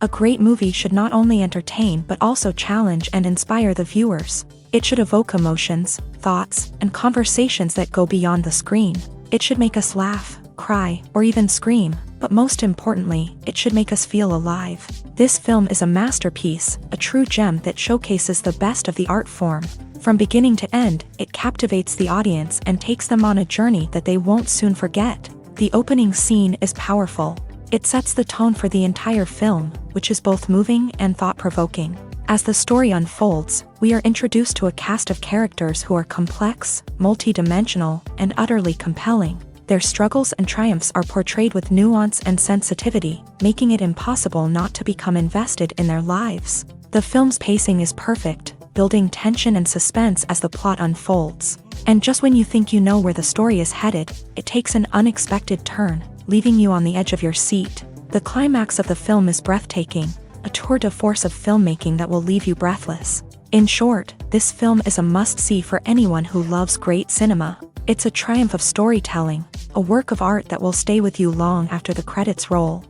A great movie should not only entertain but also challenge and inspire the viewers. It should evoke emotions, thoughts, and conversations that go beyond the screen. It should make us laugh, cry, or even scream, but most importantly, it should make us feel alive. This film is a masterpiece, a true gem that showcases the best of the art form. From beginning to end, it captivates the audience and takes them on a journey that they won't soon forget. The opening scene is powerful. It sets the tone for the entire film, which is both moving and thought-provoking. As the story unfolds, we are introduced to a cast of characters who are complex, multi-dimensional, and utterly compelling. Their struggles and triumphs are portrayed with nuance and sensitivity, making it impossible not to become invested in their lives. The film's pacing is perfect, building tension and suspense as the plot unfolds. And just when you think you know where the story is headed, it takes an unexpected turn, leaving you on the edge of your seat. The climax of the film is breathtaking, a tour de force of filmmaking that will leave you breathless. In short, this film is a must-see for anyone who loves great cinema. It's a triumph of storytelling, a work of art that will stay with you long after the credits roll.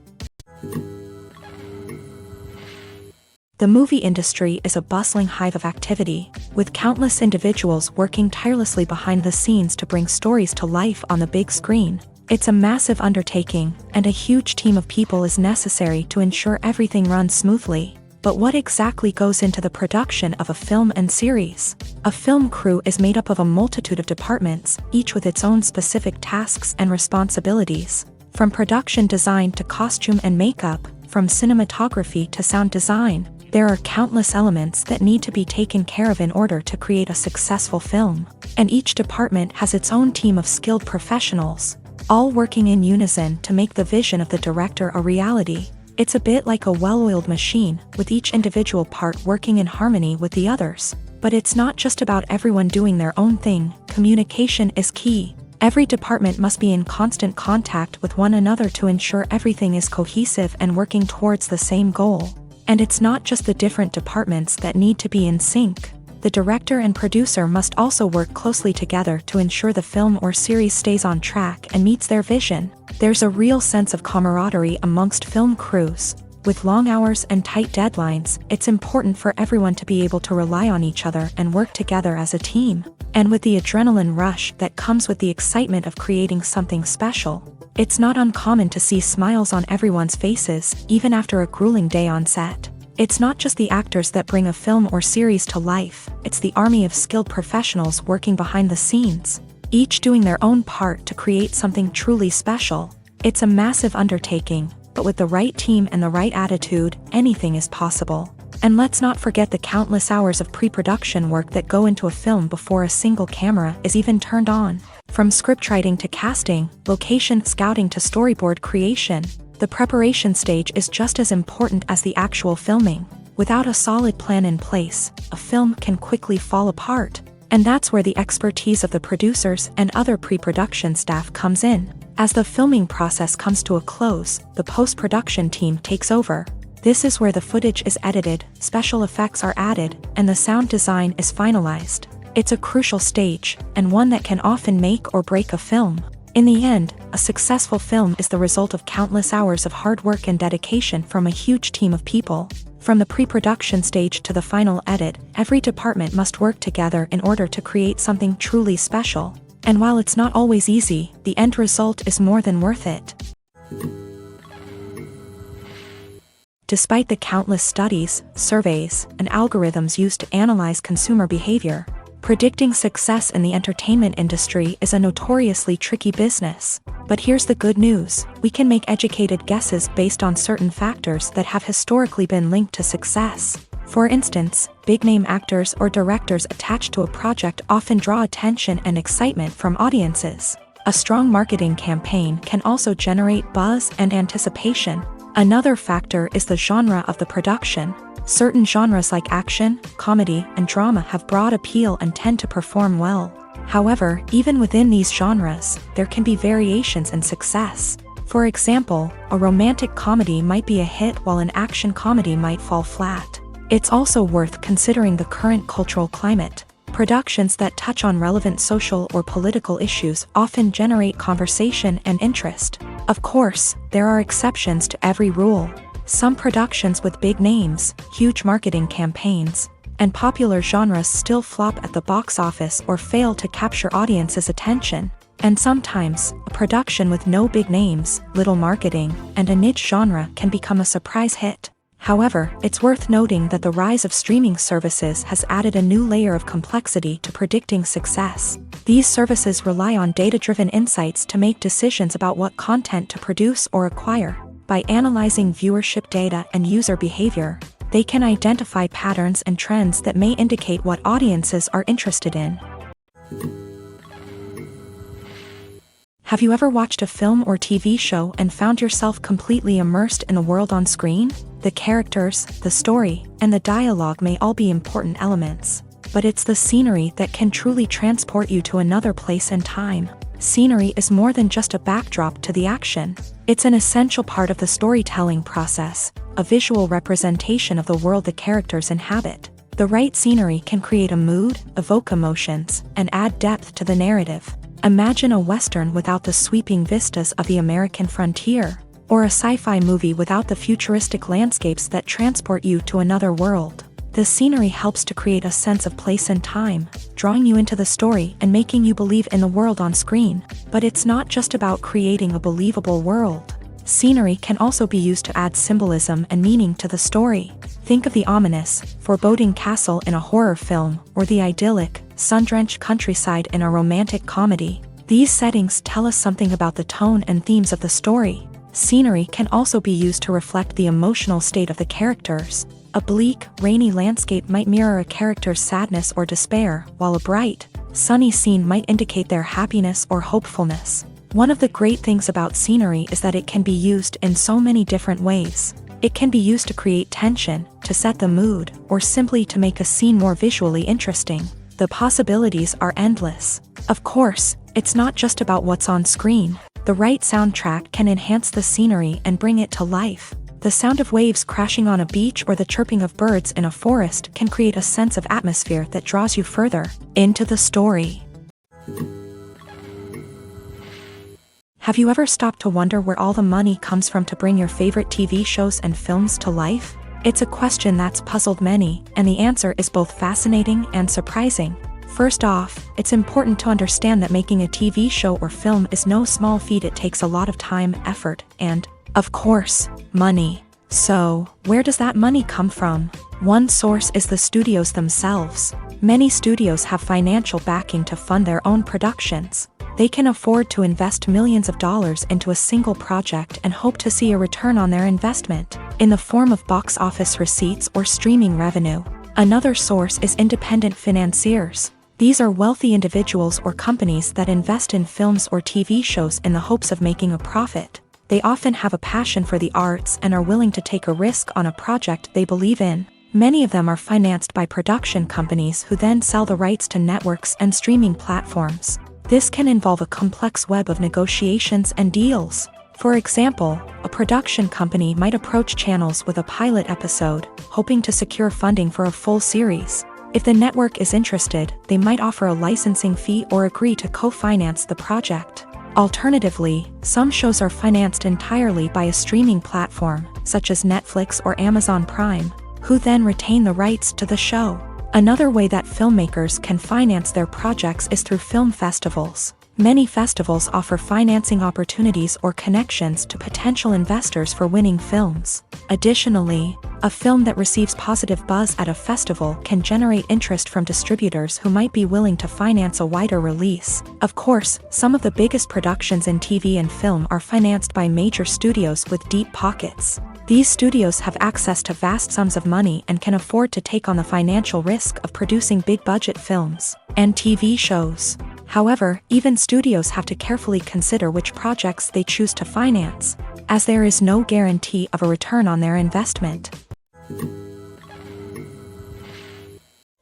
The movie industry is a bustling hive of activity, with countless individuals working tirelessly behind the scenes to bring stories to life on the big screen. It's a massive undertaking, and a huge team of people is necessary to ensure everything runs smoothly. But what exactly goes into the production of a film and series? A film crew is made up of a multitude of departments, each with its own specific tasks and responsibilities. From production design to costume and makeup, from cinematography to sound design, there are countless elements that need to be taken care of in order to create a successful film. And each department has its own team of skilled professionals, all working in unison to make the vision of the director a reality. It's a bit like a well-oiled machine, with each individual part working in harmony with the others. But it's not just about everyone doing their own thing. Communication is key. Every department must be in constant contact with one another to ensure everything is cohesive and working towards the same goal. And it's not just the different departments that need to be in sync. The director and producer must also work closely together to ensure the film or series stays on track and meets their vision. There's a real sense of camaraderie amongst film crews. With long hours and tight deadlines, it's important for everyone to be able to rely on each other and work together as a team. And with the adrenaline rush that comes with the excitement of creating something special, it's not uncommon to see smiles on everyone's faces, even after a grueling day on set. It's not just the actors that bring a film or series to life, it's the army of skilled professionals working behind the scenes, each doing their own part to create something truly special. It's a massive undertaking, but with the right team and the right attitude, anything is possible. And let's not forget the countless hours of pre-production work that go into a film before a single camera is even turned on. From scriptwriting to casting, location scouting to storyboard creation, the preparation stage is just as important as the actual filming. Without a solid plan in place, a film can quickly fall apart. And that's where the expertise of the producers and other pre-production staff comes in. As the filming process comes to a close, the post-production team takes over. This is where the footage is edited, special effects are added, and the sound design is finalized. It's a crucial stage, and one that can often make or break a film. In the end, a successful film is the result of countless hours of hard work and dedication from a huge team of people. From the pre-production stage to the final edit, every department must work together in order to create something truly special. And while it's not always easy, the end result is more than worth it. Despite the countless studies, surveys, and algorithms used to analyze consumer behavior, predicting success in the entertainment industry is a notoriously tricky business. But here's the good news: we can make educated guesses based on certain factors that have historically been linked to success. For instance, big-name actors or directors attached to a project often draw attention and excitement from audiences. A strong marketing campaign can also generate buzz and anticipation. Another factor is the genre of the production. Certain genres like action, comedy, and drama have broad appeal and tend to perform well. However, even within these genres, there can be variations in success. For example, a romantic comedy might be a hit while an action comedy might fall flat. It's also worth considering the current cultural climate. Productions that touch on relevant social or political issues often generate conversation and interest. Of course, there are exceptions to every rule. Some productions with big names, huge marketing campaigns, and popular genres still flop at the box office or fail to capture audiences' attention. And sometimes, a production with no big names, little marketing, and a niche genre can become a surprise hit. However, it's worth noting that the rise of streaming services has added a new layer of complexity to predicting success. These services rely on data-driven insights to make decisions about what content to produce or acquire. By analyzing viewership data and user behavior, they can identify patterns and trends that may indicate what audiences are interested in. Have you ever watched a film or TV show and found yourself completely immersed in the world on screen? The characters, the story, and the dialogue may all be important elements, but it's the scenery that can truly transport you to another place and time. Scenery is more than just a backdrop to the action. It's an essential part of the storytelling process, a visual representation of the world the characters inhabit. The right scenery can create a mood, evoke emotions, and add depth to the narrative. Imagine a Western without the sweeping vistas of the American frontier, or a sci-fi movie without the futuristic landscapes that transport you to another world. The scenery helps to create a sense of place and time, drawing you into the story and making you believe in the world on screen. But it's not just about creating a believable world. Scenery can also be used to add symbolism and meaning to the story. Think of the ominous, foreboding castle in a horror film, or the idyllic, sun-drenched countryside in a romantic comedy. These settings tell us something about the tone and themes of the story. Scenery can also be used to reflect the emotional state of the characters. A bleak, rainy landscape might mirror a character's sadness or despair, while a bright, sunny scene might indicate their happiness or hopefulness. One of the great things about scenery is that it can be used in so many different ways. It can be used to create tension, to set the mood, or simply to make a scene more visually interesting. The possibilities are endless. Of course, it's not just about what's on screen. The right soundtrack can enhance the scenery and bring it to life. The sound of waves crashing on a beach or the chirping of birds in a forest can create a sense of atmosphere that draws you further into the story. Have you ever stopped to wonder where all the money comes from to bring your favorite TV shows and films to life? It's a question that's puzzled many, and the answer is both fascinating and surprising. First off, it's important to understand that making a TV show or film is no small feat. It takes a lot of time, effort, and, of course, money. So, where does that money come from? One source is the studios themselves. Many studios have financial backing to fund their own productions. They can afford to invest millions of dollars into a single project and hope to see a return on their investment, in the form of box office receipts or streaming revenue. Another source is independent financiers. These are wealthy individuals or companies that invest in films or TV shows in the hopes of making a profit. They often have a passion for the arts and are willing to take a risk on a project they believe in. Many of them are financed by production companies who then sell the rights to networks and streaming platforms. This can involve a complex web of negotiations and deals. For example, a production company might approach channels with a pilot episode, hoping to secure funding for a full series. If the network is interested, they might offer a licensing fee or agree to co-finance the project. Alternatively, some shows are financed entirely by a streaming platform, such as Netflix or Amazon Prime, who then retain the rights to the show. Another way that filmmakers can finance their projects is through film festivals. Many festivals offer financing opportunities or connections to potential investors for winning films. Additionally, a film that receives positive buzz at a festival can generate interest from distributors who might be willing to finance a wider release. Of course, some of the biggest productions in TV and film are financed by major studios with deep pockets. These studios have access to vast sums of money and can afford to take on the financial risk of producing big-budget films and TV shows. However, even studios have to carefully consider which projects they choose to finance, as there is no guarantee of a return on their investment.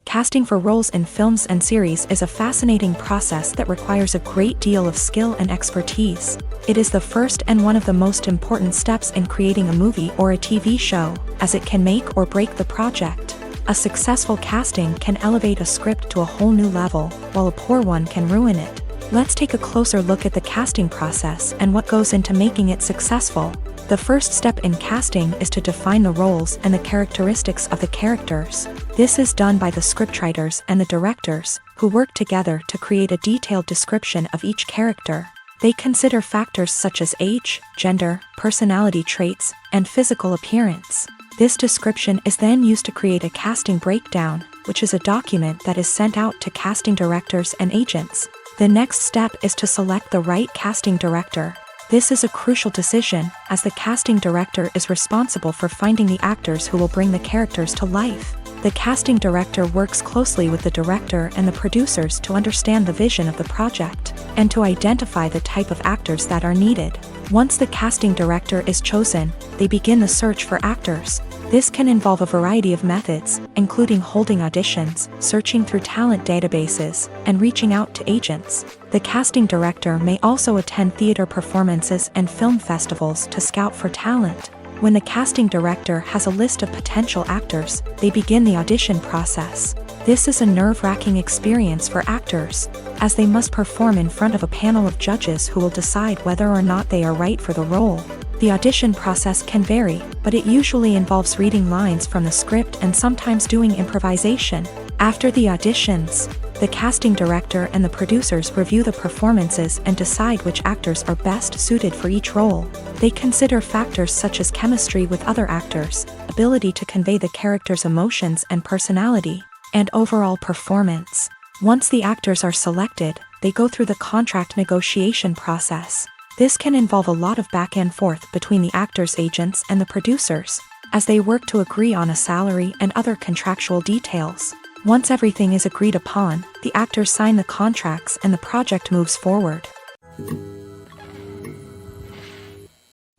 Casting for roles in films and series is a fascinating process that requires a great deal of skill and expertise. It is the first and one of the most important steps in creating a movie or a TV show, as it can make or break the project. A successful casting can elevate a script to a whole new level, while a poor one can ruin it. Let's take a closer look at the casting process and what goes into making it successful. The first step in casting is to define the roles and the characteristics of the characters. This is done by the scriptwriters and the directors, who work together to create a detailed description of each character. They consider factors such as age, gender, personality traits, and physical appearance. This description is then used to create a casting breakdown, which is a document that is sent out to casting directors and agents. The next step is to select the right casting director. This is a crucial decision, as the casting director is responsible for finding the actors who will bring the characters to life. The casting director works closely with the director and the producers to understand the vision of the project, and to identify the type of actors that are needed. Once the casting director is chosen, they begin the search for actors. This can involve a variety of methods, including holding auditions, searching through talent databases, and reaching out to agents. The casting director may also attend theater performances and film festivals to scout for talent. When the casting director has a list of potential actors, they begin the audition process. This is a nerve-wracking experience for actors, as they must perform in front of a panel of judges who will decide whether or not they are right for the role. The audition process can vary, but it usually involves reading lines from the script and sometimes doing improvisation. After the auditions, the casting director and the producers review the performances and decide which actors are best suited for each role. They consider factors such as chemistry with other actors, ability to convey the character's emotions and personality, and overall performance. Once the actors are selected, they go through the contract negotiation process. This can involve a lot of back and forth between the actors' agents and the producers, as they work to agree on a salary and other contractual details. Once everything is agreed upon, the actors sign the contracts and the project moves forward.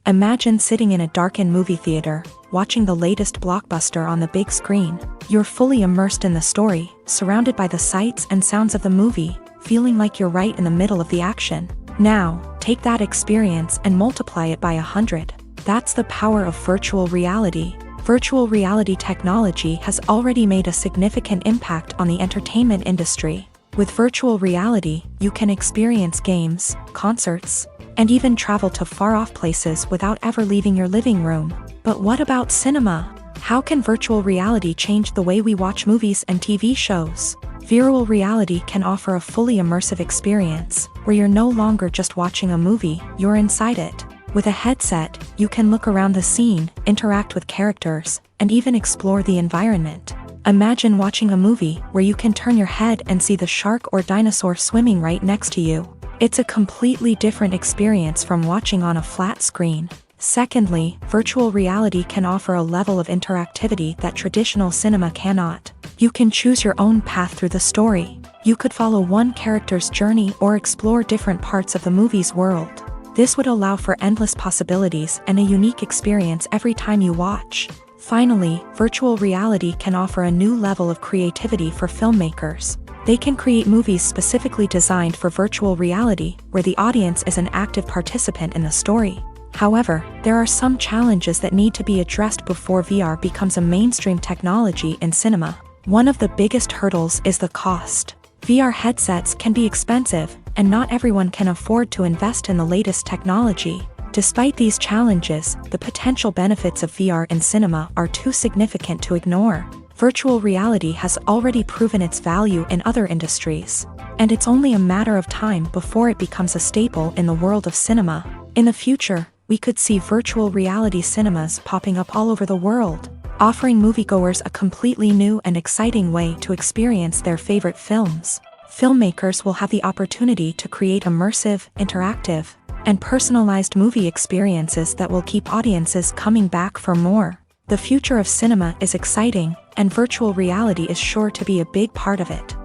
Imagine sitting in a darkened movie theater, watching the latest blockbuster on the big screen. You're fully immersed in the story, surrounded by the sights and sounds of the movie, feeling like you're right in the middle of the action. Now, take that experience and multiply it by 100. That's the power of virtual reality. Virtual reality technology has already made a significant impact on the entertainment industry. With virtual reality, you can experience games, concerts, and even travel to far-off places without ever leaving your living room. But what about cinema? How can virtual reality change the way we watch movies and TV shows? Virtual reality can offer a fully immersive experience, where you're no longer just watching a movie, you're inside it. With a headset, you can look around the scene, interact with characters, and even explore the environment. Imagine watching a movie where you can turn your head and see the shark or dinosaur swimming right next to you. It's a completely different experience from watching on a flat screen. Secondly, virtual reality can offer a level of interactivity that traditional cinema cannot. You can choose your own path through the story. You could follow one character's journey or explore different parts of the movie's world. This would allow for endless possibilities and a unique experience every time you watch. Finally, virtual reality can offer a new level of creativity for filmmakers. They can create movies specifically designed for virtual reality, where the audience is an active participant in the story. However, there are some challenges that need to be addressed before VR becomes a mainstream technology in cinema. One of the biggest hurdles is the cost. VR headsets can be expensive, and not everyone can afford to invest in the latest technology. Despite these challenges, the potential benefits of VR in cinema are too significant to ignore. Virtual reality has already proven its value in other industries. and it's only a matter of time before it becomes a staple in the world of cinema. In the future, we could see virtual reality cinemas popping up all over the world, offering moviegoers a completely new and exciting way to experience their favorite films. Filmmakers will have the opportunity to create immersive, interactive, and personalized movie experiences that will keep audiences coming back for more. The future of cinema is exciting, and virtual reality is sure to be a big part of it.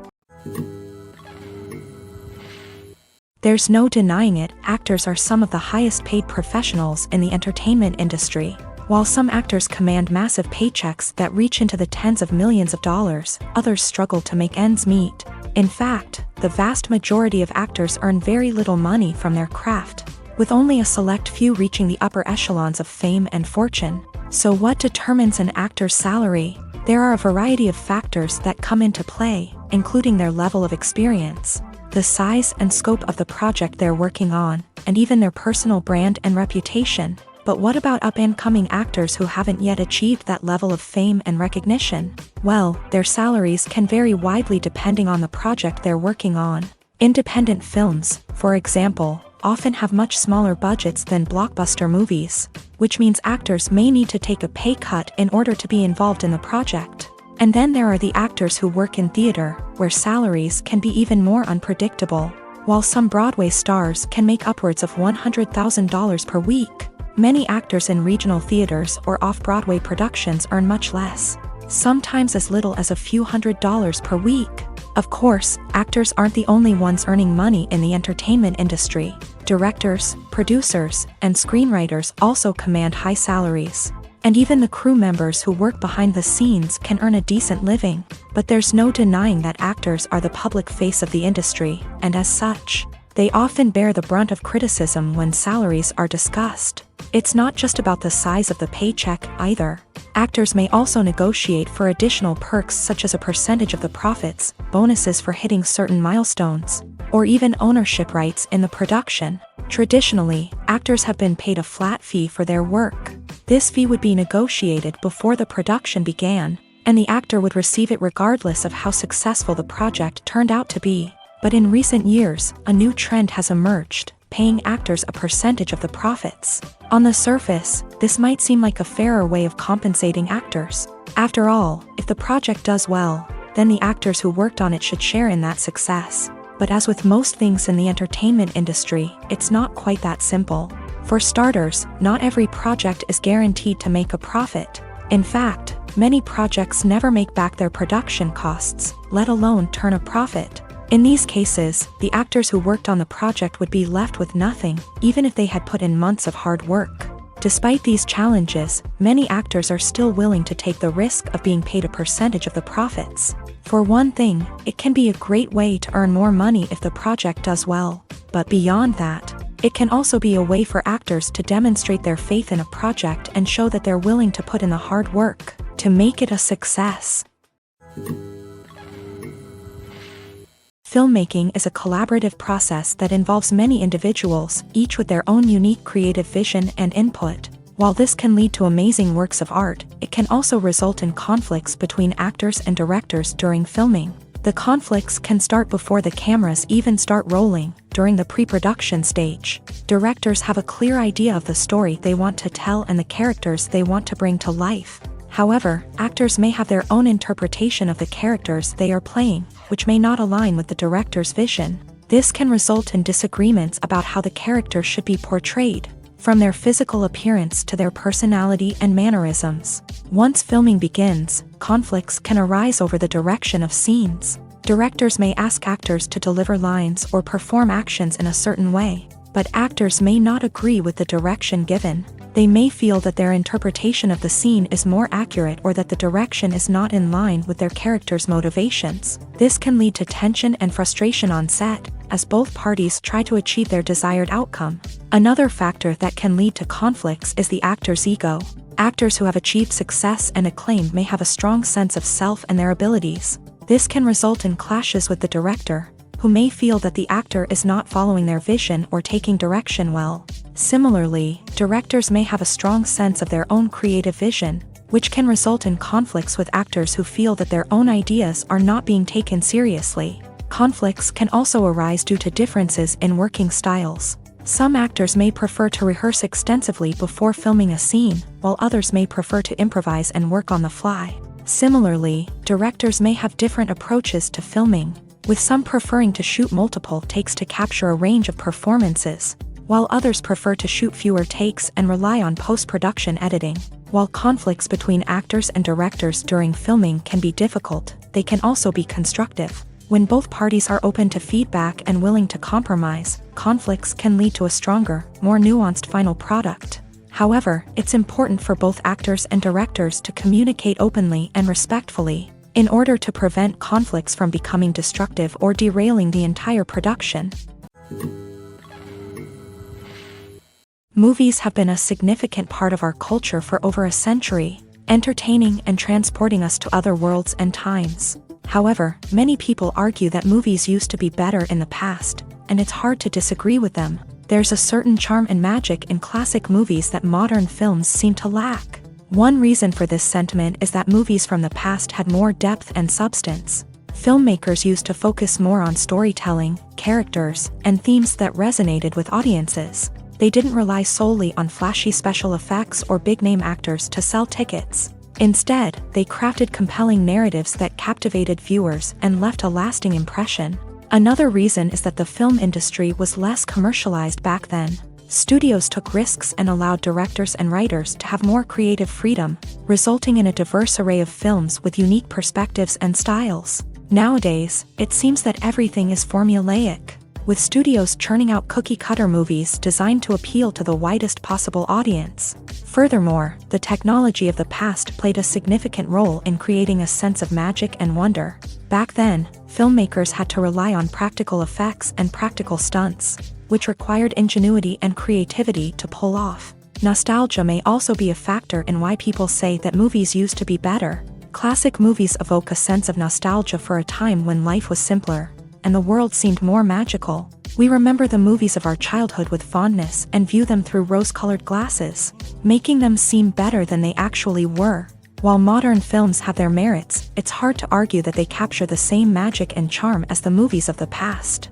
There's no denying it, actors are some of the highest paid professionals in the entertainment industry. While some actors command massive paychecks that reach into the tens of millions of dollars, others struggle to make ends meet. In fact, the vast majority of actors earn very little money from their craft, with only a select few reaching the upper echelons of fame and fortune. So what determines an actor's salary? There are a variety of factors that come into play, including their level of experience, the size and scope of the project they're working on, and even their personal brand and reputation. But what about up-and-coming actors who haven't yet achieved that level of fame and recognition? Well, their salaries can vary widely depending on the project they're working on. Independent films, for example, often have much smaller budgets than blockbuster movies, which means actors may need to take a pay cut in order to be involved in the project. And then there are the actors who work in theater, where salaries can be even more unpredictable. While some Broadway stars can make upwards of $100,000 per week, many actors in regional theaters or off-Broadway productions earn much less, sometimes as little as a few $100s per week. Of course, actors aren't the only ones earning money in the entertainment industry. Directors, producers, and screenwriters also command high salaries. And even the crew members who work behind the scenes can earn a decent living. But there's no denying that actors are the public face of the industry, and as such, they often bear the brunt of criticism when salaries are discussed. It's not just about the size of the paycheck, either. Actors may also negotiate for additional perks such as a percentage of the profits, bonuses for hitting certain milestones, or even ownership rights in the production. Traditionally, actors have been paid a flat fee for their work. This fee would be negotiated before the production began, and the actor would receive it regardless of how successful the project turned out to be. But in recent years, a new trend has emerged, paying actors a percentage of the profits. On the surface, this might seem like a fairer way of compensating actors. After all, if the project does well, then the actors who worked on it should share in that success. But as with most things in the entertainment industry, it's not quite that simple. For starters, not every project is guaranteed to make a profit. In fact, many projects never make back their production costs, let alone turn a profit. In these cases, the actors who worked on the project would be left with nothing, even if they had put in months of hard work. Despite these challenges, many actors are still willing to take the risk of being paid a percentage of the profits. For one thing, it can be a great way to earn more money if the project does well. But beyond that, it can also be a way for actors to demonstrate their faith in a project and show that they're willing to put in the hard work to make it a success. Filmmaking is a collaborative process that involves many individuals, each with their own unique creative vision and input. While this can lead to amazing works of art, it can also result in conflicts between actors and directors during filming. The conflicts can start before the cameras even start rolling, during the pre-production stage. Directors have a clear idea of the story they want to tell and the characters they want to bring to life. However, actors may have their own interpretation of the characters they are playing, which may not align with the director's vision. This can result in disagreements about how the character should be portrayed, from their physical appearance to their personality and mannerisms. Once filming begins, conflicts can arise over the direction of scenes. Directors may ask actors to deliver lines or perform actions in a certain way, but actors may not agree with the direction given. They may feel that their interpretation of the scene is more accurate or that the direction is not in line with their character's motivations. This can lead to tension and frustration on set, as both parties try to achieve their desired outcome. Another factor that can lead to conflicts is the actor's ego. Actors who have achieved success and acclaim may have a strong sense of self and their abilities. This can result in clashes with the director, who may feel that the actor is not following their vision or taking direction well. Similarly, directors may have a strong sense of their own creative vision, which can result in conflicts with actors who feel that their own ideas are not being taken seriously. Conflicts can also arise due to differences in working styles. Some actors may prefer to rehearse extensively before filming a scene, while others may prefer to improvise and work on the fly. Similarly, directors may have different approaches to filming, with some preferring to shoot multiple takes to capture a range of performances, while others prefer to shoot fewer takes and rely on post-production editing. While conflicts between actors and directors during filming can be difficult, they can also be constructive. When both parties are open to feedback and willing to compromise, conflicts can lead to a stronger, more nuanced final product. However, it's important for both actors and directors to communicate openly and respectfully, in order to prevent conflicts from becoming destructive or derailing the entire production. Movies have been a significant part of our culture for over a century, entertaining and transporting us to other worlds and times. However, many people argue that movies used to be better in the past, and it's hard to disagree with them. There's a certain charm and magic in classic movies that modern films seem to lack. One reason for this sentiment is that movies from the past had more depth and substance. Filmmakers used to focus more on storytelling, characters, and themes that resonated with audiences. They didn't rely solely on flashy special effects or big-name actors to sell tickets. Instead, they crafted compelling narratives that captivated viewers and left a lasting impression. Another reason is that the film industry was less commercialized back then. Studios took risks and allowed directors and writers to have more creative freedom, resulting in a diverse array of films with unique perspectives and styles. Nowadays, it seems that everything is formulaic, with studios churning out cookie-cutter movies designed to appeal to the widest possible audience. Furthermore, the technology of the past played a significant role in creating a sense of magic and wonder. Back then, filmmakers had to rely on practical effects and practical stunts, which required ingenuity and creativity to pull off. Nostalgia may also be a factor in why people say that movies used to be better. Classic movies evoke a sense of nostalgia for a time when life was simpler, and the world seemed more magical. We remember the movies of our childhood with fondness and view them through rose-colored glasses, making them seem better than they actually were. While modern films have their merits, it's hard to argue that they capture the same magic and charm as the movies of the past.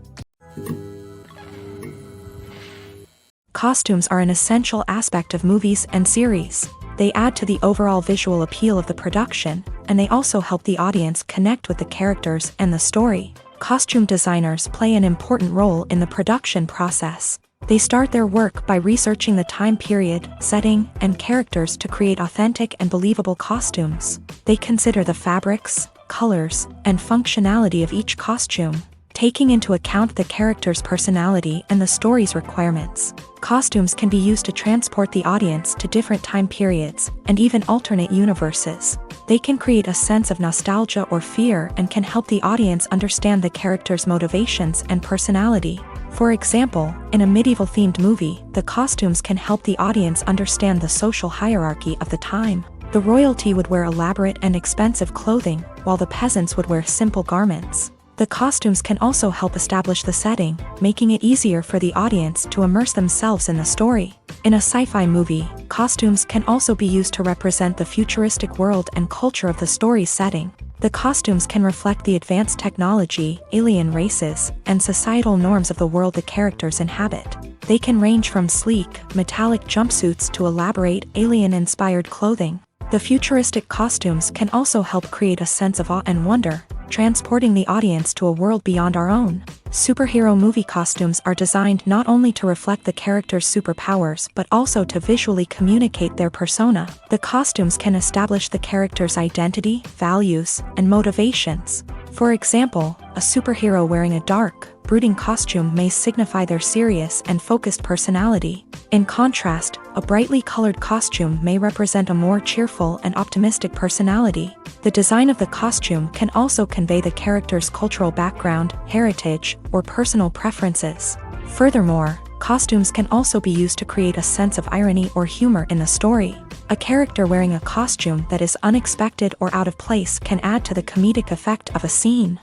Costumes are an essential aspect of movies and series. They add to the overall visual appeal of the production, and they also help the audience connect with the characters and the story. Costume designers play an important role in the production process. They start their work by researching the time period, setting, and characters to create authentic and believable costumes. They consider the fabrics, colors, and functionality of each costume, taking into account the character's personality and the story's requirements. Costumes can be used to transport the audience to different time periods and even alternate universes. They can create a sense of nostalgia or fear and can help the audience understand the character's motivations and personality. For example, in a medieval-themed movie, the costumes can help the audience understand the social hierarchy of the time. The royalty would wear elaborate and expensive clothing, while the peasants would wear simple garments. The costumes can also help establish the setting, making it easier for the audience to immerse themselves in the story. In a sci-fi movie, costumes can also be used to represent the futuristic world and culture of the story's setting. The costumes can reflect the advanced technology, alien races, and societal norms of the world the characters inhabit. They can range from sleek, metallic jumpsuits to elaborate, alien-inspired clothing. The futuristic costumes can also help create a sense of awe and wonder, transporting the audience to a world beyond our own. Superhero movie costumes are designed not only to reflect the character's superpowers but also to visually communicate their persona. The costumes can establish the character's identity, values, and motivations. For example, a superhero wearing a dark, brooding costume may signify their serious and focused personality. In contrast, a brightly colored costume may represent a more cheerful and optimistic personality. The design of the costume can also convey the character's cultural background, heritage, or personal preferences. Furthermore, costumes can also be used to create a sense of irony or humor in the story. A character wearing a costume that is unexpected or out of place can add to the comedic effect of a scene.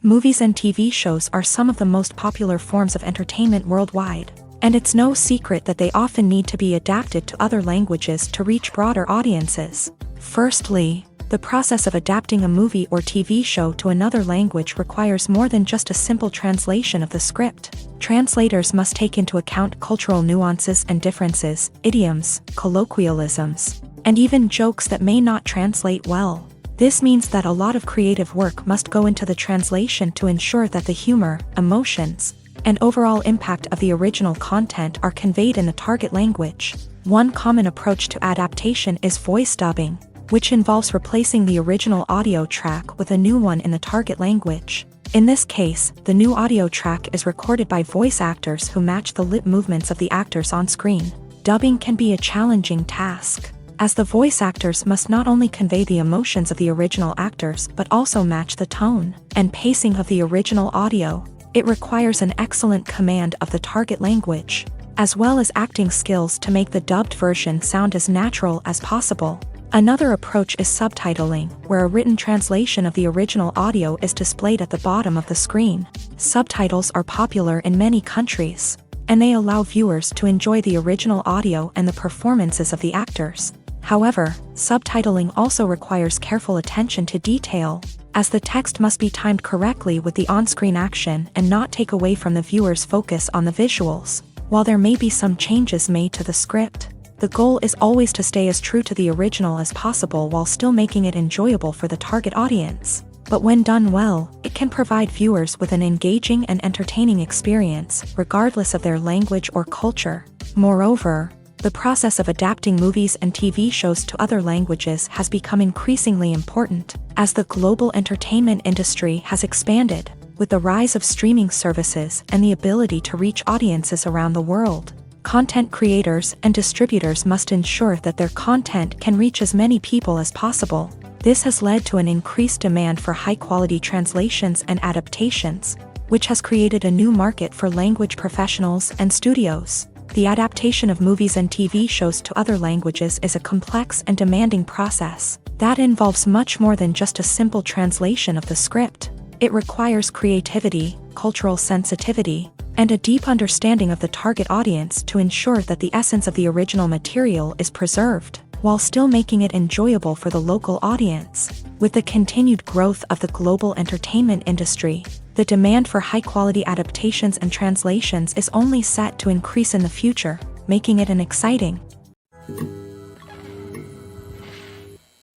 Movies and TV shows are some of the most popular forms of entertainment worldwide, and it's no secret that they often need to be adapted to other languages to reach broader audiences. Firstly, The process of adapting a movie or TV show to another language requires more than just a simple translation of the script. Translators must take into account cultural nuances and differences, idioms, colloquialisms, and even jokes that may not translate well. This means that a lot of creative work must go into the translation to ensure that the humor, emotions, and overall impact of the original content are conveyed in the target language. One common approach to adaptation is voice dubbing, which involves replacing the original audio track with a new one in the target language. In this case, the new audio track is recorded by voice actors who match the lip movements of the actors on screen. Dubbing can be a challenging task, as the voice actors must not only convey the emotions of the original actors but also match the tone and pacing of the original audio. It requires an excellent command of the target language, as well as acting skills to make the dubbed version sound as natural as possible. Another approach is subtitling, where a written translation of the original audio is displayed at the bottom of the screen. Subtitles are popular in many countries, and they allow viewers to enjoy the original audio and the performances of the actors. However, subtitling also requires careful attention to detail, as the text must be timed correctly with the on-screen action and not take away from the viewer's focus on the visuals. While there may be some changes made to the script, the goal is always to stay as true to the original as possible while still making it enjoyable for the target audience. But when done well, it can provide viewers with an engaging and entertaining experience, regardless of their language or culture. Moreover, the process of adapting movies and TV shows to other languages has become increasingly important, as the global entertainment industry has expanded, with the rise of streaming services and the ability to reach audiences around the world. Content creators and distributors must ensure that their content can reach as many people as possible. This has led to an increased demand for high-quality translations and adaptations, which has created a new market for language professionals and studios. The adaptation of movies and TV shows to other languages is a complex and demanding process that involves much more than just a simple translation of the script. It requires creativity, cultural sensitivity, and a deep understanding of the target audience to ensure that the essence of the original material is preserved, while still making it enjoyable for the local audience. With the continued growth of the global entertainment industry, the demand for high-quality adaptations and translations is only set to increase in the future, making it an exciting.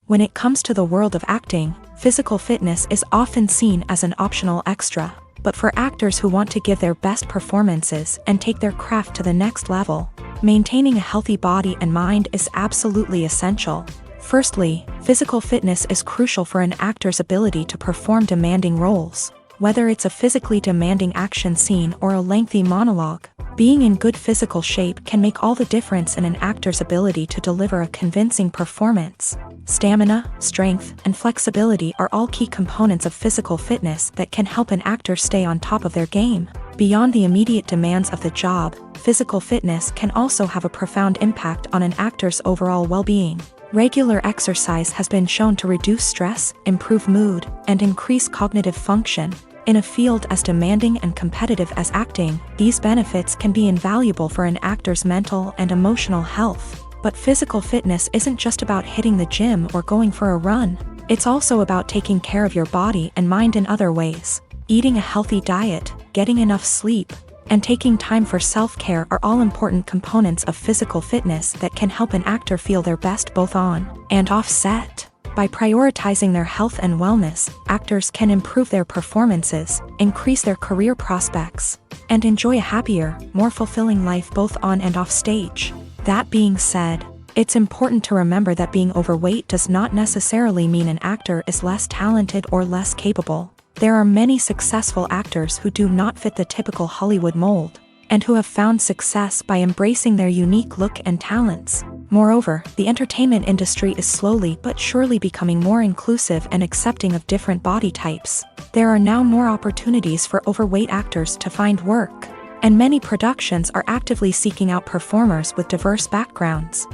When it comes to the world of acting, physical fitness is often seen as an optional extra. But for actors who want to give their best performances and take their craft to the next level, maintaining a healthy body and mind is absolutely essential. Firstly, physical fitness is crucial for an actor's ability to perform demanding roles. Whether it's a physically demanding action scene or a lengthy monologue, being in good physical shape can make all the difference in an actor's ability to deliver a convincing performance. Stamina, strength, and flexibility are all key components of physical fitness that can help an actor stay on top of their game. Beyond the immediate demands of the job, physical fitness can also have a profound impact on an actor's overall well-being. Regular exercise has been shown to reduce stress, improve mood, and increase cognitive function. In a field as demanding and competitive as acting, these benefits can be invaluable for an actor's mental and emotional health. But physical fitness isn't just about hitting the gym or going for a run. It's also about taking care of your body and mind in other ways. Eating a healthy diet, getting enough sleep, and taking time for self-care are all important components of physical fitness that can help an actor feel their best both on and off set. By prioritizing their health and wellness, actors can improve their performances, increase their career prospects, and enjoy a happier, more fulfilling life both on and off stage. That being said, it's important to remember that being overweight does not necessarily mean an actor is less talented or less capable. There are many successful actors who do not fit the typical Hollywood mold, and who have found success by embracing their unique look and talents. Moreover, the entertainment industry is slowly but surely becoming more inclusive and accepting of different body types. There are now more opportunities for overweight actors to find work, and many productions are actively seeking out performers with diverse backgrounds.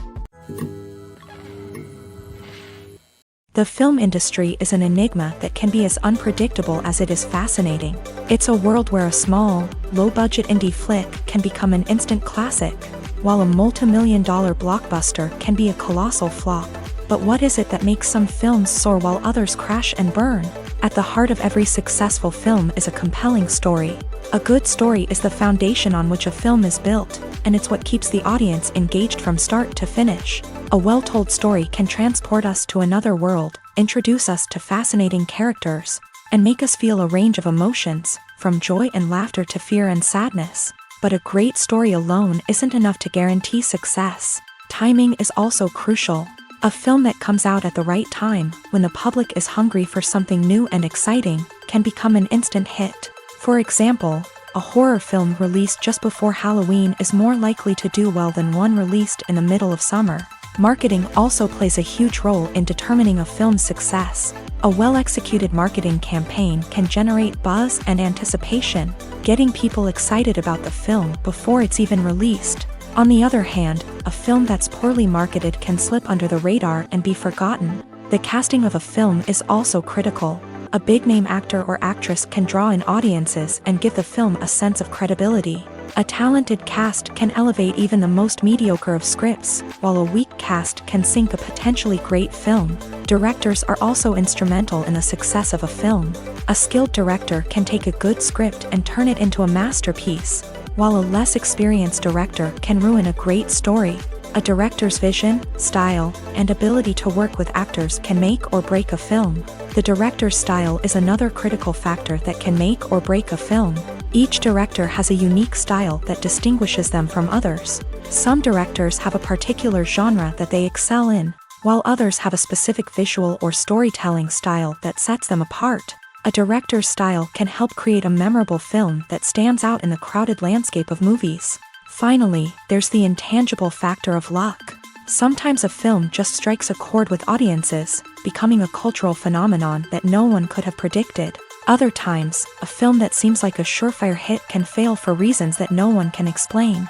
The film industry is an enigma that can be as unpredictable as it is fascinating. It's a world where a small, low-budget indie flick can become an instant classic, while a multi-million-dollar blockbuster can be a colossal flop. But what is it that makes some films soar while others crash and burn? At the heart of every successful film is a compelling story. A good story is the foundation on which a film is built, and it's what keeps the audience engaged from start to finish. A well-told story can transport us to another world, introduce us to fascinating characters, and make us feel a range of emotions, from joy and laughter to fear and sadness. But a great story alone isn't enough to guarantee success. Timing is also crucial. A film that comes out at the right time, when the public is hungry for something new and exciting, can become an instant hit. For example, a horror film released just before Halloween is more likely to do well than one released in the middle of summer. Marketing also plays a huge role in determining a film's success. A well-executed marketing campaign can generate buzz and anticipation, getting people excited about the film before it's even released. On the other hand, a film that's poorly marketed can slip under the radar and be forgotten. The casting of a film is also critical. A big-name actor or actress can draw in audiences and give the film a sense of credibility. A talented cast can elevate even the most mediocre of scripts, while a weak cast can sink a potentially great film. Directors are also instrumental in the success of a film. A skilled director can take a good script and turn it into a masterpiece, while a less experienced director can ruin a great story. A director's vision, style, and ability to work with actors can make or break a film. The director's style is another critical factor that can make or break a film. Each director has a unique style that distinguishes them from others. Some directors have a particular genre that they excel in, while others have a specific visual or storytelling style that sets them apart. A director's style can help create a memorable film that stands out in the crowded landscape of movies. Finally, there's the intangible factor of luck. Sometimes a film just strikes a chord with audiences, becoming a cultural phenomenon that no one could have predicted. Other times, a film that seems like a surefire hit can fail for reasons that no one can explain.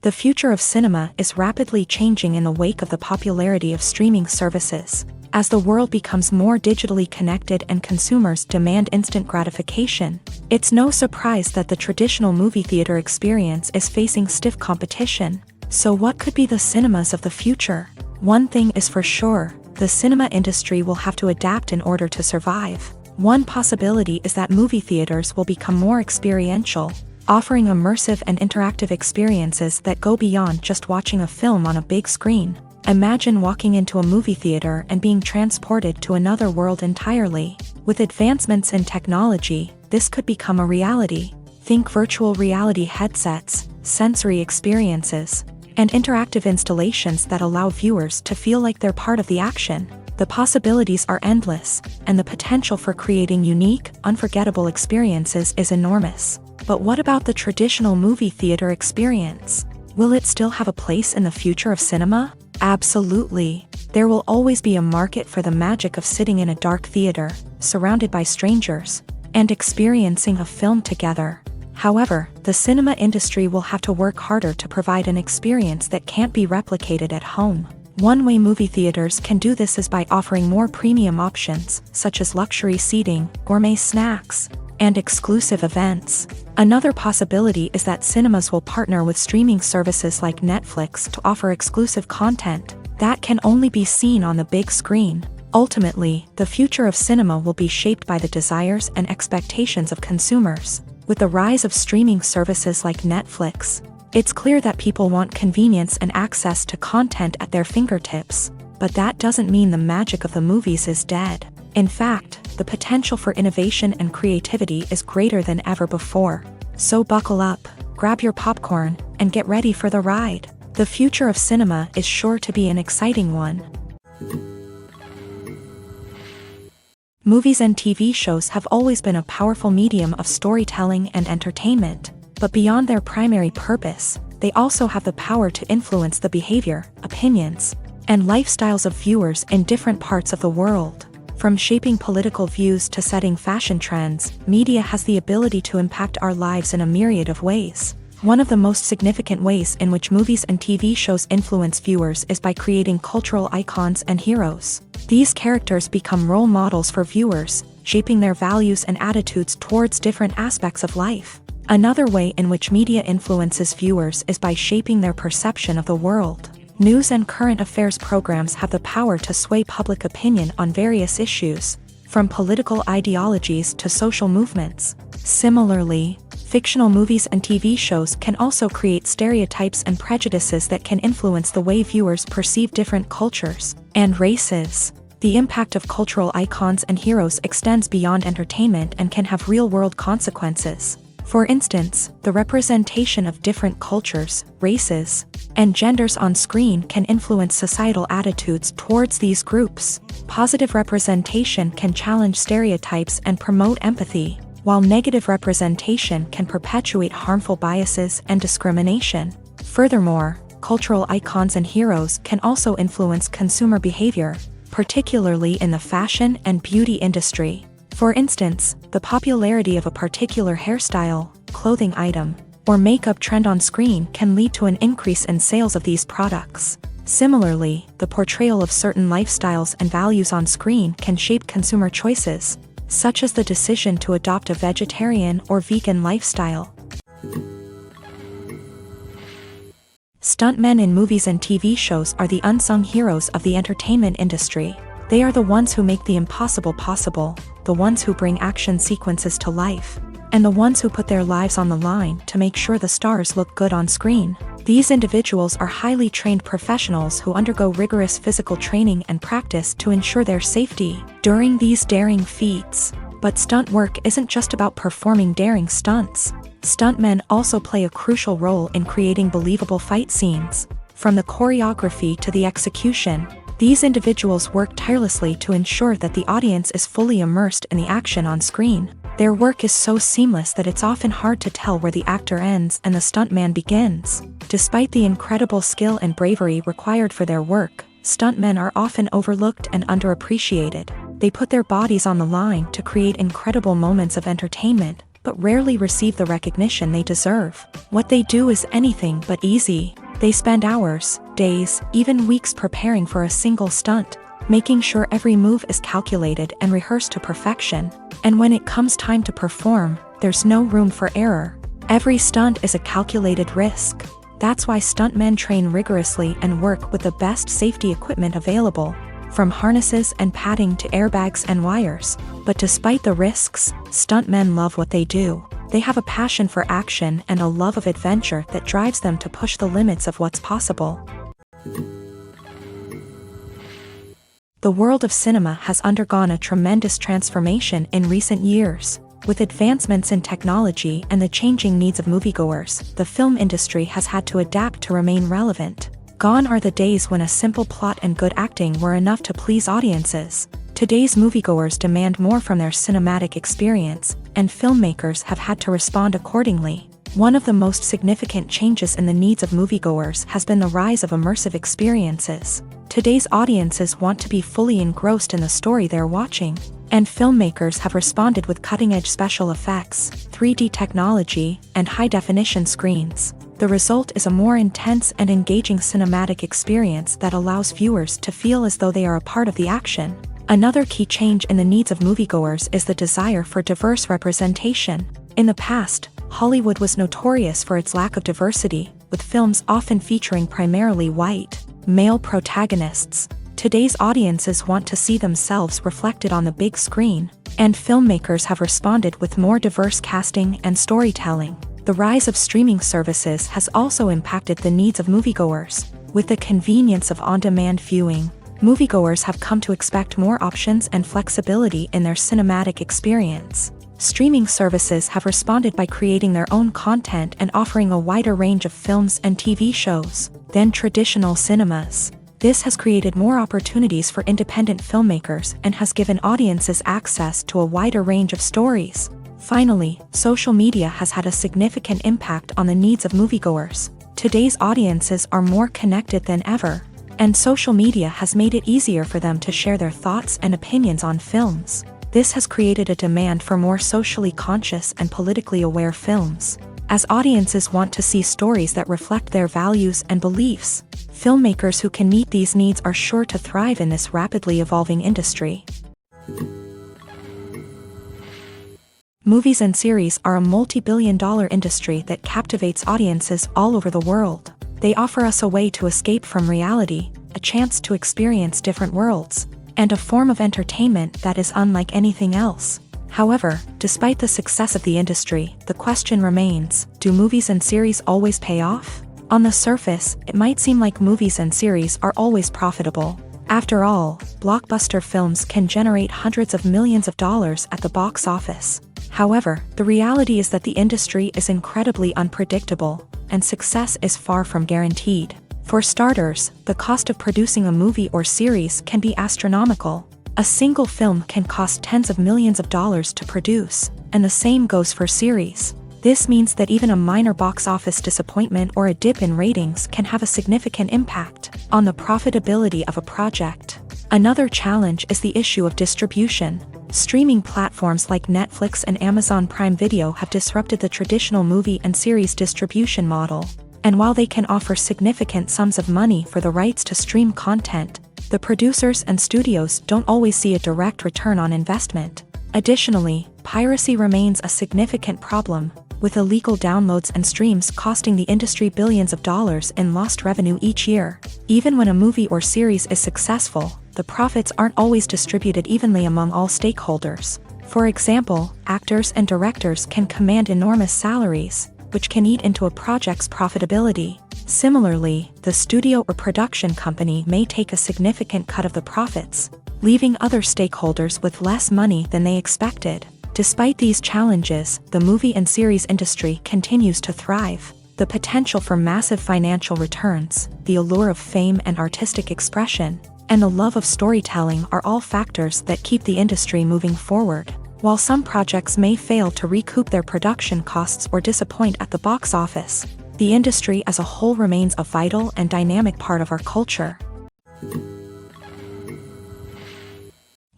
The future of cinema is rapidly changing in the wake of the popularity of streaming services. As the world becomes more digitally connected and consumers demand instant gratification, it's no surprise that the traditional movie theater experience is facing stiff competition. So what could be the cinemas of the future? One thing is for sure, the cinema industry will have to adapt in order to survive. One possibility is that movie theaters will become more experiential, offering immersive and interactive experiences that go beyond just watching a film on a big screen. Imagine walking into a movie theater and being transported to another world entirely. With advancements in technology, this could become a reality. Think virtual reality headsets, sensory experiences, and interactive installations that allow viewers to feel like they're part of the action. The possibilities are endless, and the potential for creating unique, unforgettable experiences is enormous. But what about the traditional movie theater experience? Will it still have a place in the future of cinema? Absolutely. There will always be a market for the magic of sitting in a dark theater, surrounded by strangers, and experiencing a film together. However, the cinema industry will have to work harder to provide an experience that can't be replicated at home. One way movie theaters can do this is by offering more premium options, such as luxury seating, gourmet snacks, and exclusive events. Another possibility is that cinemas will partner with streaming services like Netflix to offer exclusive content that can only be seen on the big screen. Ultimately, the future of cinema will be shaped by the desires and expectations of consumers. With the rise of streaming services like Netflix, it's clear that people want convenience and access to content at their fingertips. But that doesn't mean the magic of the movies is dead. In fact, the potential for innovation and creativity is greater than ever before. So buckle up, grab your popcorn, and get ready for the ride. The future of cinema is sure to be an exciting one. Movies and TV shows have always been a powerful medium of storytelling and entertainment, but beyond their primary purpose, they also have the power to influence the behavior, opinions, and lifestyles of viewers in different parts of the world. From shaping political views to setting fashion trends, media has the ability to impact our lives in a myriad of ways. One of the most significant ways in which movies and TV shows influence viewers is by creating cultural icons and heroes. These characters become role models for viewers, shaping their values and attitudes towards different aspects of life. Another way in which media influences viewers is by shaping their perception of the world. News and current affairs programs have the power to sway public opinion on various issues, from political ideologies to social movements. Similarly, fictional movies and TV shows can also create stereotypes and prejudices that can influence the way viewers perceive different cultures and races. The impact of cultural icons and heroes extends beyond entertainment and can have real-world consequences. For instance, the representation of different cultures, races, and genders on screen can influence societal attitudes towards these groups. Positive representation can challenge stereotypes and promote empathy, while negative representation can perpetuate harmful biases and discrimination. Furthermore, cultural icons and heroes can also influence consumer behavior, particularly in the fashion and beauty industry. For instance, the popularity of a particular hairstyle, clothing item, or makeup trend on screen can lead to an increase in sales of these products. Similarly, the portrayal of certain lifestyles and values on screen can shape consumer choices, such as the decision to adopt a vegetarian or vegan lifestyle. Stuntmen in movies and TV shows are the unsung heroes of the entertainment industry. They are the ones who make the impossible possible, the ones who bring action sequences to life, and the ones who put their lives on the line to make sure the stars look good on screen. These individuals are highly trained professionals who undergo rigorous physical training and practice to ensure their safety during these daring feats. But stunt work isn't just about performing daring stunts. Stuntmen also play a crucial role in creating believable fight scenes. From the choreography to the execution, these individuals work tirelessly to ensure that the audience is fully immersed in the action on screen. Their work is so seamless that it's often hard to tell where the actor ends and the stuntman begins. Despite the incredible skill and bravery required for their work, stuntmen are often overlooked and underappreciated. They put their bodies on the line to create incredible moments of entertainment, but rarely receive the recognition they deserve. What they do is anything but easy. They spend hours, days, even weeks preparing for a single stunt, making sure every move is calculated and rehearsed to perfection. And when it comes time to perform, there's no room for error. Every stunt is a calculated risk. That's why stuntmen train rigorously and work with the best safety equipment available, from harnesses and padding to airbags and wires. But despite the risks, stuntmen love what they do. They have a passion for action and a love of adventure that drives them to push the limits of what's possible. The world of cinema has undergone a tremendous transformation in recent years. With advancements in technology and the changing needs of moviegoers, the film industry has had to adapt to remain relevant. Gone are the days when a simple plot and good acting were enough to please audiences. Today's moviegoers demand more from their cinematic experience, and filmmakers have had to respond accordingly. One of the most significant changes in the needs of moviegoers has been the rise of immersive experiences. Today's audiences want to be fully engrossed in the story they're watching, and filmmakers have responded with cutting-edge special effects, 3D technology, and high-definition screens. The result is a more intense and engaging cinematic experience that allows viewers to feel as though they are a part of the action. Another key change in the needs of moviegoers is the desire for diverse representation. In the past, Hollywood was notorious for its lack of diversity, with films often featuring primarily white, male protagonists. Today's audiences want to see themselves reflected on the big screen, and filmmakers have responded with more diverse casting and storytelling. The rise of streaming services has also impacted the needs of moviegoers. With the convenience of on-demand viewing, moviegoers have come to expect more options and flexibility in their cinematic experience. Streaming services have responded by creating their own content and offering a wider range of films and TV shows than traditional cinemas. This has created more opportunities for independent filmmakers and has given audiences access to a wider range of stories. Finally, social media has had a significant impact on the needs of moviegoers. Today's audiences are more connected than ever, and social media has made it easier for them to share their thoughts and opinions on films. This has created a demand for more socially conscious and politically aware films. As audiences want to see stories that reflect their values and beliefs, filmmakers who can meet these needs are sure to thrive in this rapidly evolving industry. Movies and series are a multi-billion-dollar industry that captivates audiences all over the world. They offer us a way to escape from reality, a chance to experience different worlds, and a form of entertainment that is unlike anything else. However, despite the success of the industry, the question remains, do movies and series always pay off? On the surface, it might seem like movies and series are always profitable. After all, blockbuster films can generate hundreds of millions of dollars at the box office. However, the reality is that the industry is incredibly unpredictable, and success is far from guaranteed. For starters, the cost of producing a movie or series can be astronomical. A single film can cost tens of millions of dollars to produce, and the same goes for series. This means that even a minor box office disappointment or a dip in ratings can have a significant impact on the profitability of a project. Another challenge is the issue of distribution. Streaming platforms like Netflix and Amazon Prime Video have disrupted the traditional movie and series distribution model. And while they can offer significant sums of money for the rights to stream content, the producers and studios don't always see a direct return on investment. Additionally, piracy remains a significant problem, with illegal downloads and streams costing the industry billions of dollars in lost revenue each year. Even when a movie or series is successful, the profits aren't always distributed evenly among all stakeholders. For example, actors and directors can command enormous salaries, which can eat into a project's profitability. Similarly, the studio or production company may take a significant cut of the profits, leaving other stakeholders with less money than they expected. Despite these challenges, the movie and series industry continues to thrive. The potential for massive financial returns, the allure of fame and artistic expression, and the love of storytelling are all factors that keep the industry moving forward. While some projects may fail to recoup their production costs or disappoint at the box office, the industry as a whole remains a vital and dynamic part of our culture.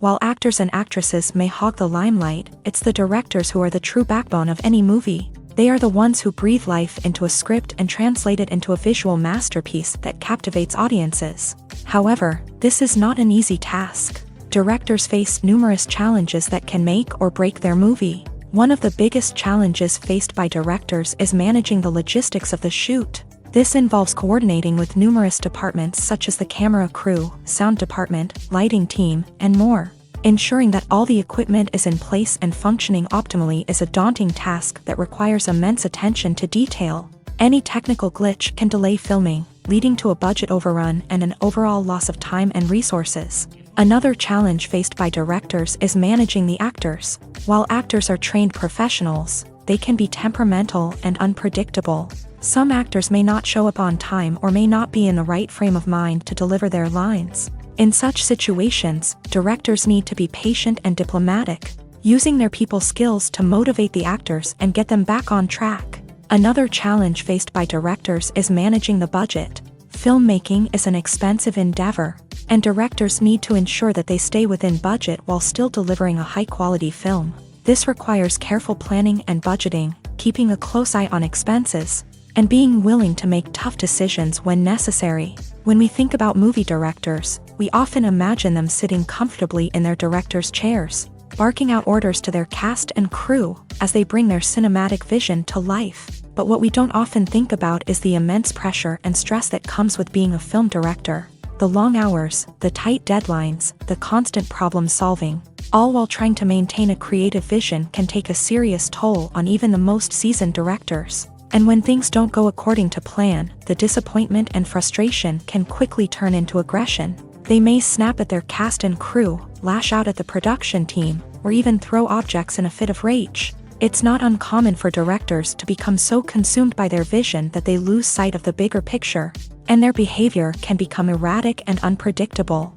While actors and actresses may hog the limelight, it's the directors who are the true backbone of any movie. They are the ones who breathe life into a script and translate it into a visual masterpiece that captivates audiences. However, this is not an easy task. Directors face numerous challenges that can make or break their movie. One of the biggest challenges faced by directors is managing the logistics of the shoot. This involves coordinating with numerous departments such as the camera crew, sound department, lighting team, and more. Ensuring that all the equipment is in place and functioning optimally is a daunting task that requires immense attention to detail. Any technical glitch can delay filming, leading to a budget overrun and an overall loss of time and resources. Another challenge faced by directors is managing the actors. While actors are trained professionals, they can be temperamental and unpredictable. Some actors may not show up on time or may not be in the right frame of mind to deliver their lines. In such situations, directors need to be patient and diplomatic, using their people skills to motivate the actors and get them back on track. Another challenge faced by directors is managing the budget. Filmmaking is an expensive endeavor, and directors need to ensure that they stay within budget while still delivering a high-quality film. This requires careful planning and budgeting, keeping a close eye on expenses, and being willing to make tough decisions when necessary. When we think about movie directors, we often imagine them sitting comfortably in their director's chairs, barking out orders to their cast and crew as they bring their cinematic vision to life. But what we don't often think about is the immense pressure and stress that comes with being a film director. The long hours, the tight deadlines, the constant problem solving, all while trying to maintain a creative vision can take a serious toll on even the most seasoned directors. And when things don't go according to plan, the disappointment and frustration can quickly turn into aggression. They may snap at their cast and crew, lash out at the production team, or even throw objects in a fit of rage. It's not uncommon for directors to become so consumed by their vision that they lose sight of the bigger picture, and their behavior can become erratic and unpredictable.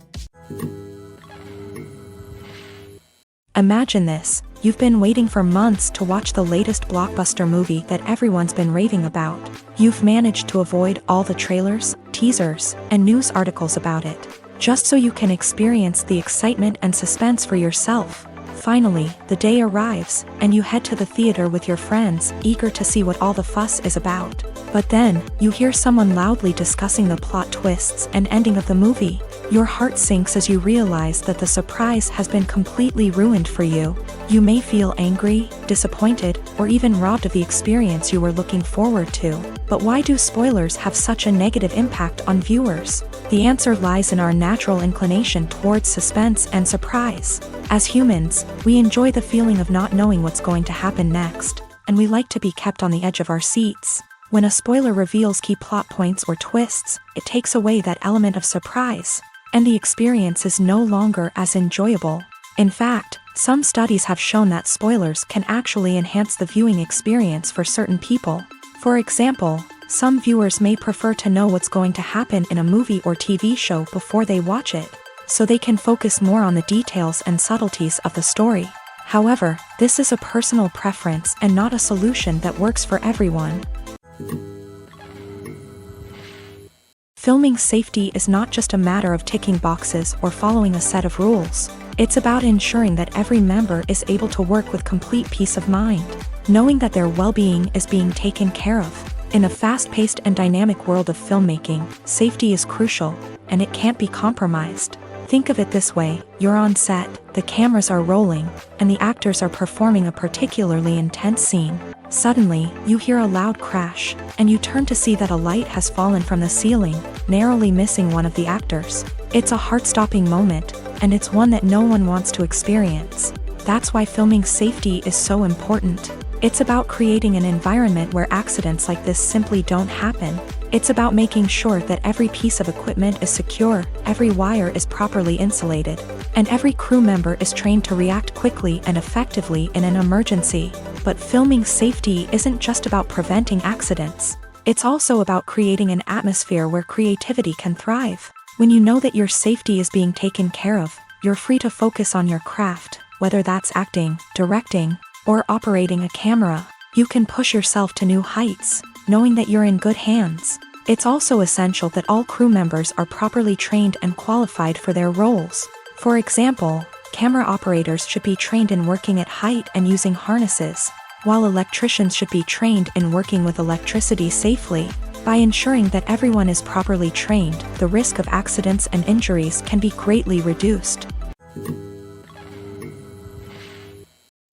Imagine this. You've been waiting for months to watch the latest blockbuster movie that everyone's been raving about. You've managed to avoid all the trailers, teasers, and news articles about it, just so you can experience the excitement and suspense for yourself. Finally, the day arrives, and you head to the theater with your friends, eager to see what all the fuss is about. But then, you hear someone loudly discussing the plot twists and ending of the movie. Your heart sinks as you realize that the surprise has been completely ruined for you. You may feel angry, disappointed, or even robbed of the experience you were looking forward to. But why do spoilers have such a negative impact on viewers? The answer lies in our natural inclination towards suspense and surprise. As humans, we enjoy the feeling of not knowing what's going to happen next, and we like to be kept on the edge of our seats. When a spoiler reveals key plot points or twists, it takes away that element of surprise, and the experience is no longer as enjoyable. In fact, some studies have shown that spoilers can actually enhance the viewing experience for certain people. For example, some viewers may prefer to know what's going to happen in a movie or TV show before they watch it, so they can focus more on the details and subtleties of the story. However, this is a personal preference and not a solution that works for everyone. Filming safety is not just a matter of ticking boxes or following a set of rules. It's about ensuring that every member is able to work with complete peace of mind, knowing that their well-being is being taken care of. In a fast-paced and dynamic world of filmmaking, safety is crucial, and it can't be compromised. Think of it this way: you're on set, the cameras are rolling, and the actors are performing a particularly intense scene. Suddenly, you hear a loud crash, and you turn to see that a light has fallen from the ceiling, narrowly missing one of the actors. It's a heart-stopping moment, and it's one that no one wants to experience. That's why filming safety is so important. It's about creating an environment where accidents like this simply don't happen. It's about making sure that every piece of equipment is secure, every wire is properly insulated, and every crew member is trained to react quickly and effectively in an emergency. But filming safety isn't just about preventing accidents. It's also about creating an atmosphere where creativity can thrive. When you know that your safety is being taken care of, you're free to focus on your craft, whether that's acting, directing, or operating a camera. You can push yourself to new heights, knowing that you're in good hands. It's also essential that all crew members are properly trained and qualified for their roles. For example, camera operators should be trained in working at height and using harnesses, while electricians should be trained in working with electricity safely. By ensuring that everyone is properly trained, the risk of accidents and injuries can be greatly reduced.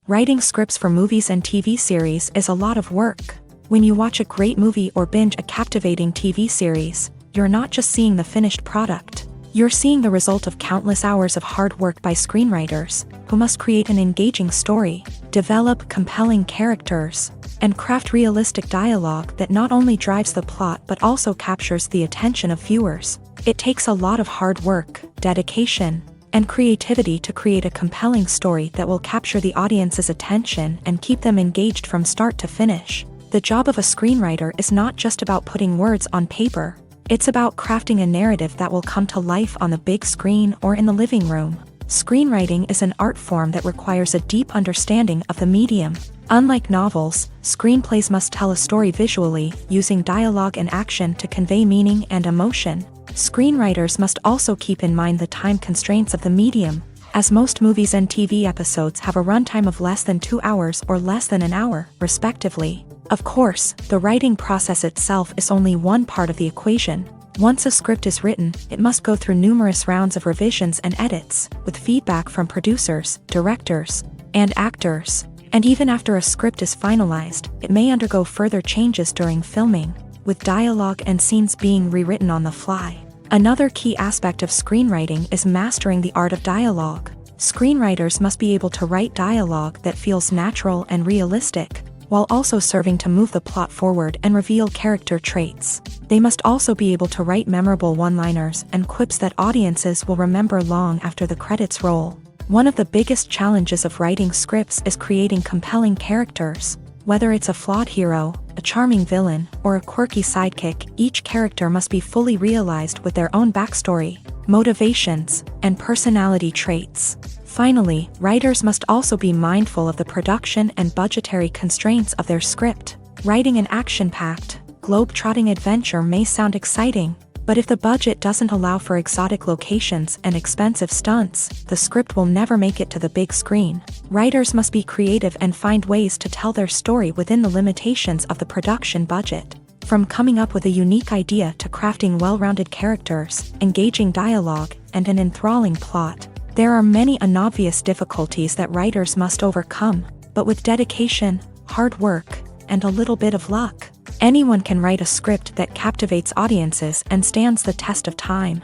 Writing scripts for movies and TV series is a lot of work. When you watch a great movie or binge a captivating TV series, you're not just seeing the finished product. You're seeing the result of countless hours of hard work by screenwriters, who must create an engaging story, develop compelling characters, and craft realistic dialogue that not only drives the plot but also captures the attention of viewers. It takes a lot of hard work, dedication, and creativity to create a compelling story that will capture the audience's attention and keep them engaged from start to finish. The job of a screenwriter is not just about putting words on paper. It's about crafting a narrative that will come to life on the big screen or in the living room. Screenwriting is an art form that requires a deep understanding of the medium. Unlike novels, screenplays must tell a story visually, using dialogue and action to convey meaning and emotion. Screenwriters must also keep in mind the time constraints of the medium, as most movies and TV episodes have a runtime of less than 2 hours or less than an hour, respectively. Of course, the writing process itself is only one part of the equation. Once a script is written, it must go through numerous rounds of revisions and edits, with feedback from producers, directors, and actors. And even after a script is finalized, it may undergo further changes during filming, with dialogue and scenes being rewritten on the fly. Another key aspect of screenwriting is mastering the art of dialogue. Screenwriters must be able to write dialogue that feels natural and realistic, while also serving to move the plot forward and reveal character traits. They must also be able to write memorable one-liners and quips that audiences will remember long after the credits roll. One of the biggest challenges of writing scripts is creating compelling characters. Whether it's a flawed hero, a charming villain, or a quirky sidekick, each character must be fully realized with their own backstory, motivations, and personality traits. Finally, writers must also be mindful of the production and budgetary constraints of their script. Writing an action-packed, globe-trotting adventure may sound exciting, but if the budget doesn't allow for exotic locations and expensive stunts, the script will never make it to the big screen. Writers must be creative and find ways to tell their story within the limitations of the production budget. From coming up with a unique idea to crafting well-rounded characters, engaging dialogue, and an enthralling plot. There are many unobvious difficulties that writers must overcome, but with dedication, hard work, and a little bit of luck, anyone can write a script that captivates audiences and stands the test of time.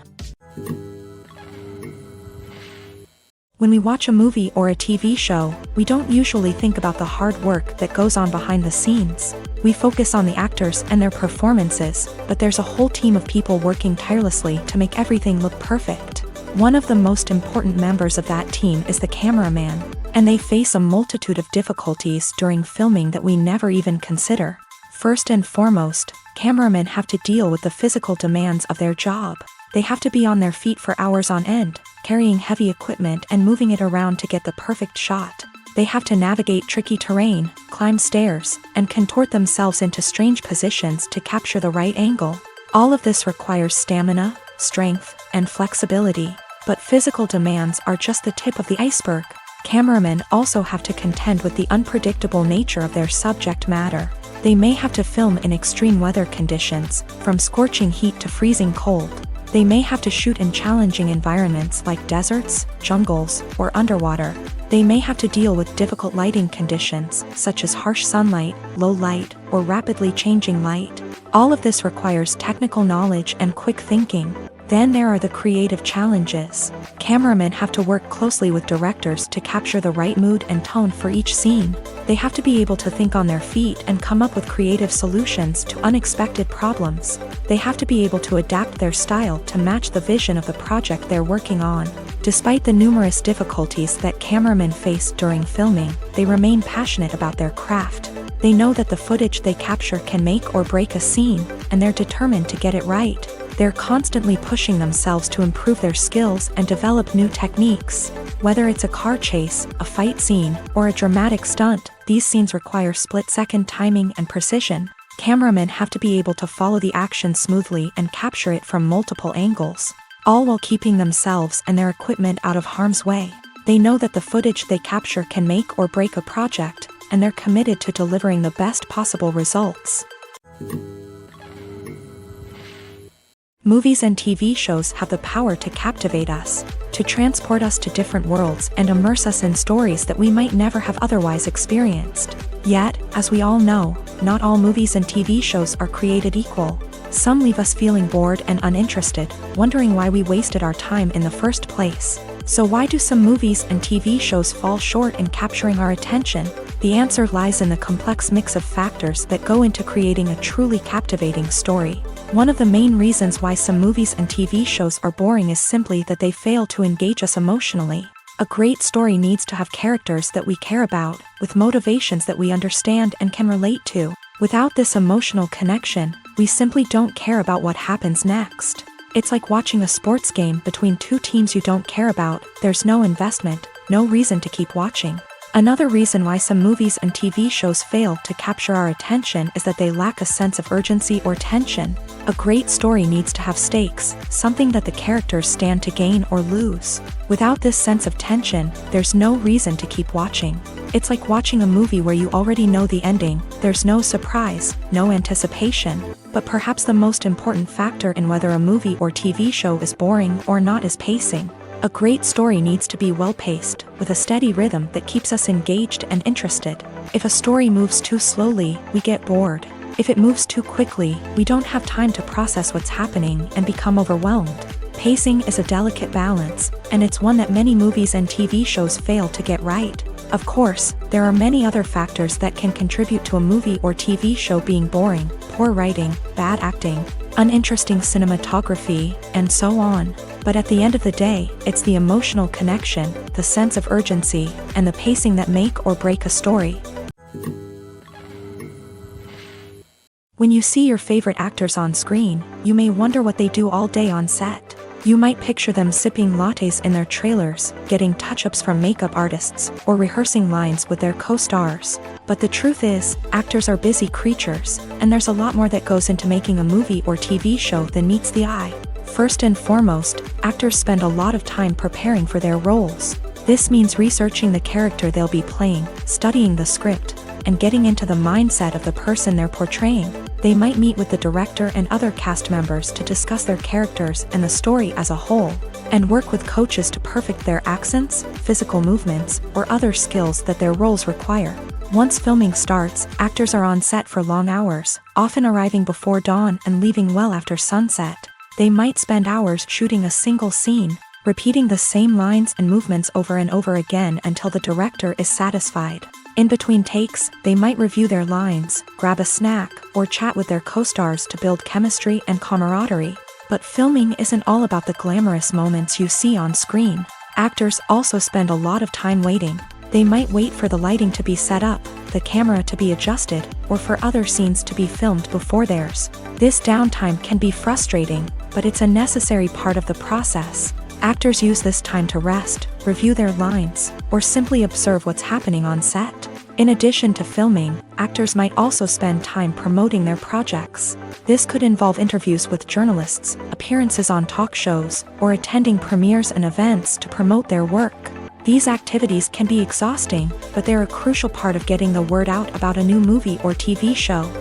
When we watch a movie or a TV show, we don't usually think about the hard work that goes on behind the scenes. We focus on the actors and their performances, but there's a whole team of people working tirelessly to make everything look perfect. One of the most important members of that team is the cameraman, and they face a multitude of difficulties during filming that we never even consider. First and foremost, cameramen have to deal with the physical demands of their job. They have to be on their feet for hours on end, carrying heavy equipment and moving it around to get the perfect shot. They have to navigate tricky terrain, climb stairs, and contort themselves into strange positions to capture the right angle. All of this requires stamina, strength, and flexibility. But physical demands are just the tip of the iceberg. Cameramen also have to contend with the unpredictable nature of their subject matter. They may have to film in extreme weather conditions, from scorching heat to freezing cold. They may have to shoot in challenging environments like deserts, jungles, or underwater. They may have to deal with difficult lighting conditions, such as harsh sunlight, low light, or rapidly changing light. All of this requires technical knowledge and quick thinking. Then there are the creative challenges. Cameramen have to work closely with directors to capture the right mood and tone for each scene. They have to be able to think on their feet and come up with creative solutions to unexpected problems. They have to be able to adapt their style to match the vision of the project they're working on. Despite the numerous difficulties that cameramen face during filming, they remain passionate about their craft. They know that the footage they capture can make or break a scene, and they're determined to get it right. They're constantly pushing themselves to improve their skills and develop new techniques. Whether it's a car chase, a fight scene, or a dramatic stunt, these scenes require split-second timing and precision. Cameramen have to be able to follow the action smoothly and capture it from multiple angles, all while keeping themselves and their equipment out of harm's way. They know that the footage they capture can make or break a project, and they're committed to delivering the best possible results. Movies and TV shows have the power to captivate us, to transport us to different worlds and immerse us in stories that we might never have otherwise experienced. Yet, as we all know, not all movies and TV shows are created equal. Some leave us feeling bored and uninterested, wondering why we wasted our time in the first place. So why do some movies and TV shows fall short in capturing our attention? The answer lies in the complex mix of factors that go into creating a truly captivating story. One of the main reasons why some movies and TV shows are boring is simply that they fail to engage us emotionally. A great story needs to have characters that we care about, with motivations that we understand and can relate to. Without this emotional connection, we simply don't care about what happens next. It's like watching a sports game between two teams you don't care about. There's no investment, no reason to keep watching. Another reason why some movies and TV shows fail to capture our attention is that they lack a sense of urgency or tension. A great story needs to have stakes, something that the characters stand to gain or lose. Without this sense of tension, there's no reason to keep watching. It's like watching a movie where you already know the ending. There's no surprise, no anticipation. But perhaps the most important factor in whether a movie or TV show is boring or not is pacing. A great story needs to be well-paced, with a steady rhythm that keeps us engaged and interested. If a story moves too slowly, we get bored. If it moves too quickly, we don't have time to process what's happening and become overwhelmed. Pacing is a delicate balance, and it's one that many movies and TV shows fail to get right. Of course, there are many other factors that can contribute to a movie or TV show being boring: poor writing, bad acting, uninteresting cinematography, and so on. But at the end of the day, it's the emotional connection, the sense of urgency, and the pacing that make or break a story. When you see your favorite actors on screen, you may wonder what they do all day on set. You might picture them sipping lattes in their trailers, getting touch-ups from makeup artists, or rehearsing lines with their co-stars. But the truth is, actors are busy creatures, and there's a lot more that goes into making a movie or TV show than meets the eye. First and foremost, actors spend a lot of time preparing for their roles. This means researching the character they'll be playing, studying the script, and getting into the mindset of the person they're portraying. They might meet with the director and other cast members to discuss their characters and the story as a whole, and work with coaches to perfect their accents, physical movements, or other skills that their roles require. Once filming starts, actors are on set for long hours, often arriving before dawn and leaving well after sunset. They might spend hours shooting a single scene, repeating the same lines and movements over and over again until the director is satisfied. In between takes, they might review their lines, grab a snack, or chat with their co-stars to build chemistry and camaraderie. But filming isn't all about the glamorous moments you see on screen. Actors also spend a lot of time waiting. They might wait for the lighting to be set up, the camera to be adjusted, or for other scenes to be filmed before theirs. This downtime can be frustrating, but it's a necessary part of the process. Actors use this time to rest, review their lines, or simply observe what's happening on set. In addition to filming, actors might also spend time promoting their projects. This could involve interviews with journalists, appearances on talk shows, or attending premieres and events to promote their work. These activities can be exhausting, but they're a crucial part of getting the word out about a new movie or TV show.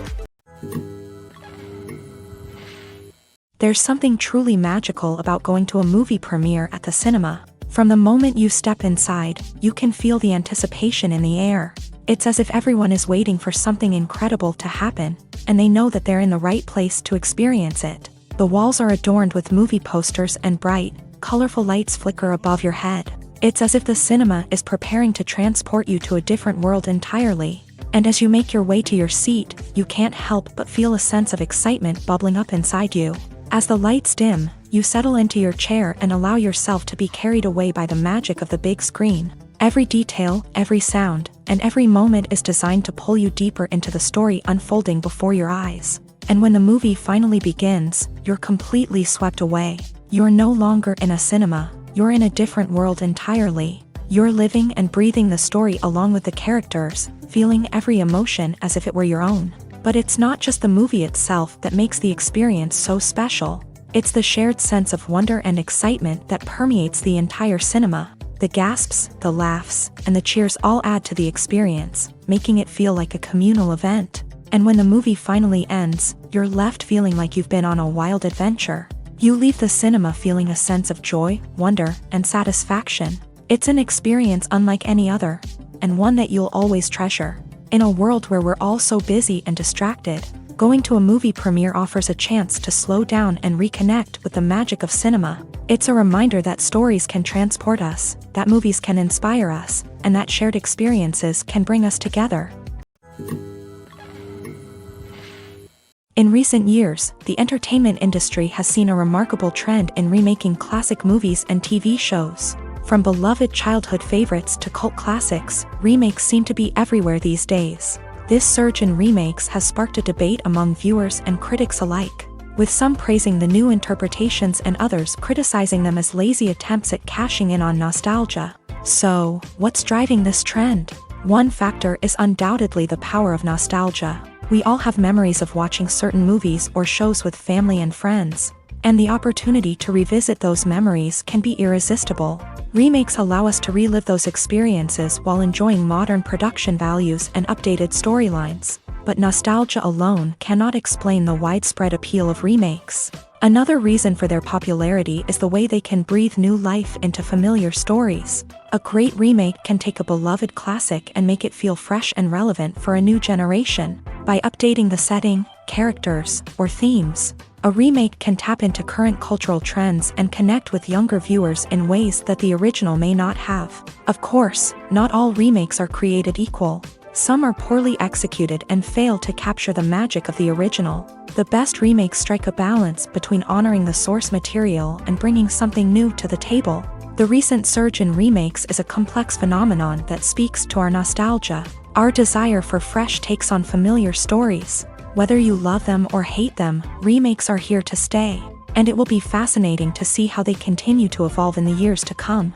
There's something truly magical about going to a movie premiere at the cinema. From the moment you step inside, you can feel the anticipation in the air. It's as if everyone is waiting for something incredible to happen, and they know that they're in the right place to experience it. The walls are adorned with movie posters and bright, colorful lights flicker above your head. It's as if the cinema is preparing to transport you to a different world entirely. And as you make your way to your seat, you can't help but feel a sense of excitement bubbling up inside you. As the lights dim, you settle into your chair and allow yourself to be carried away by the magic of the big screen. Every detail, every sound, and every moment is designed to pull you deeper into the story unfolding before your eyes. And when the movie finally begins, you're completely swept away. You're no longer in a cinema, you're in a different world entirely. You're living and breathing the story along with the characters, feeling every emotion as if it were your own. But it's not just the movie itself that makes the experience so special. It's the shared sense of wonder and excitement that permeates the entire cinema. The gasps, the laughs, and the cheers all add to the experience, making it feel like a communal event. And when the movie finally ends, you're left feeling like you've been on a wild adventure. You leave the cinema feeling a sense of joy, wonder, and satisfaction. It's an experience unlike any other, and one that you'll always treasure. In a world where we're all so busy and distracted, going to a movie premiere offers a chance to slow down and reconnect with the magic of cinema. It's a reminder that stories can transport us, that movies can inspire us, and that shared experiences can bring us together. In recent years, the entertainment industry has seen a remarkable trend in remaking classic movies and TV shows. From beloved childhood favorites to cult classics, remakes seem to be everywhere these days. This surge in remakes has sparked a debate among viewers and critics alike, with some praising the new interpretations and others criticizing them as lazy attempts at cashing in on nostalgia. So, what's driving this trend? One factor is undoubtedly the power of nostalgia. We all have memories of watching certain movies or shows with family and friends, and the opportunity to revisit those memories can be irresistible. Remakes allow us to relive those experiences while enjoying modern production values and updated storylines. But nostalgia alone cannot explain the widespread appeal of remakes. Another reason for their popularity is the way they can breathe new life into familiar stories. A great remake can take a beloved classic and make it feel fresh and relevant for a new generation. By updating the setting, characters, or themes, a remake can tap into current cultural trends and connect with younger viewers in ways that the original may not have. Of course, not all remakes are created equal. Some are poorly executed and fail to capture the magic of the original. The best remakes strike a balance between honoring the source material and bringing something new to the table. The recent surge in remakes is a complex phenomenon that speaks to our nostalgia, our desire for fresh takes on familiar stories. Whether you love them or hate them, remakes are here to stay, and it will be fascinating to see how they continue to evolve in the years to come.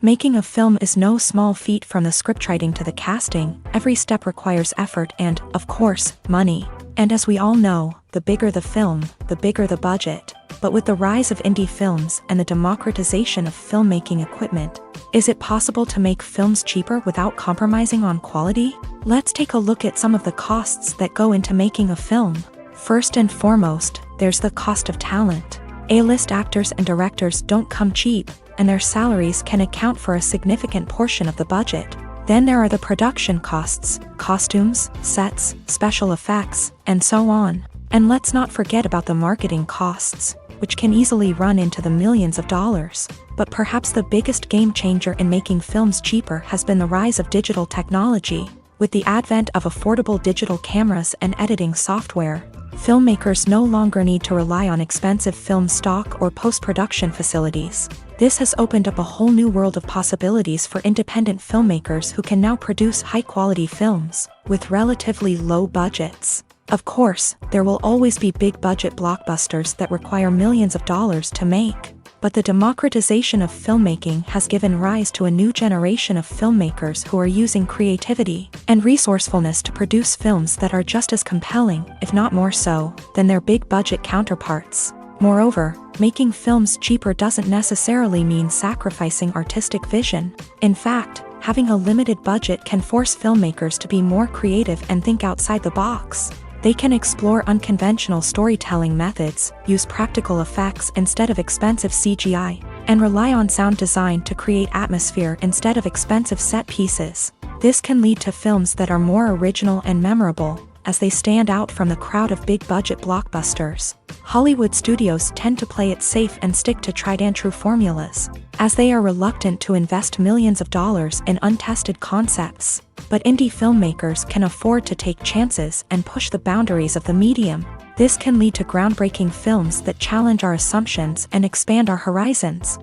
Making a film is no small feat. From the scriptwriting to the casting, every step requires effort and, of course, money. And as we all know, the bigger the film, the bigger the budget. But with the rise of indie films and the democratization of filmmaking equipment, Is it possible to make films cheaper without compromising on quality? Let's take a look at some of the costs that go into making a film. First and foremost, there's the cost of talent. A-list actors and directors don't come cheap, and their salaries can account for a significant portion of the budget. Then there are the production costs, costumes, sets, special effects, and so on. And let's not forget about the marketing costs, which can easily run into the millions of dollars. But perhaps the biggest game changer in making films cheaper has been the rise of digital technology. With the advent of affordable digital cameras and editing software, filmmakers no longer need to rely on expensive film stock or post-production facilities. This has opened up a whole new world of possibilities for independent filmmakers who can now produce high-quality films with relatively low budgets. Of course, there will always be big-budget blockbusters that require millions of dollars to make. But the democratization of filmmaking has given rise to a new generation of filmmakers who are using creativity and resourcefulness to produce films that are just as compelling, if not more so, than their big-budget counterparts. Moreover, making films cheaper doesn't necessarily mean sacrificing artistic vision. In fact, having a limited budget can force filmmakers to be more creative and think outside the box. They can explore unconventional storytelling methods, use practical effects instead of expensive CGI, and rely on sound design to create atmosphere instead of expensive set pieces. This can lead to films that are more original and memorable, as they stand out from the crowd of big-budget blockbusters. Hollywood studios tend to play it safe and stick to tried-and-true formulas, as they are reluctant to invest millions of dollars in untested concepts. But indie filmmakers can afford to take chances and push the boundaries of the medium. This can lead to groundbreaking films that challenge our assumptions and expand our horizons.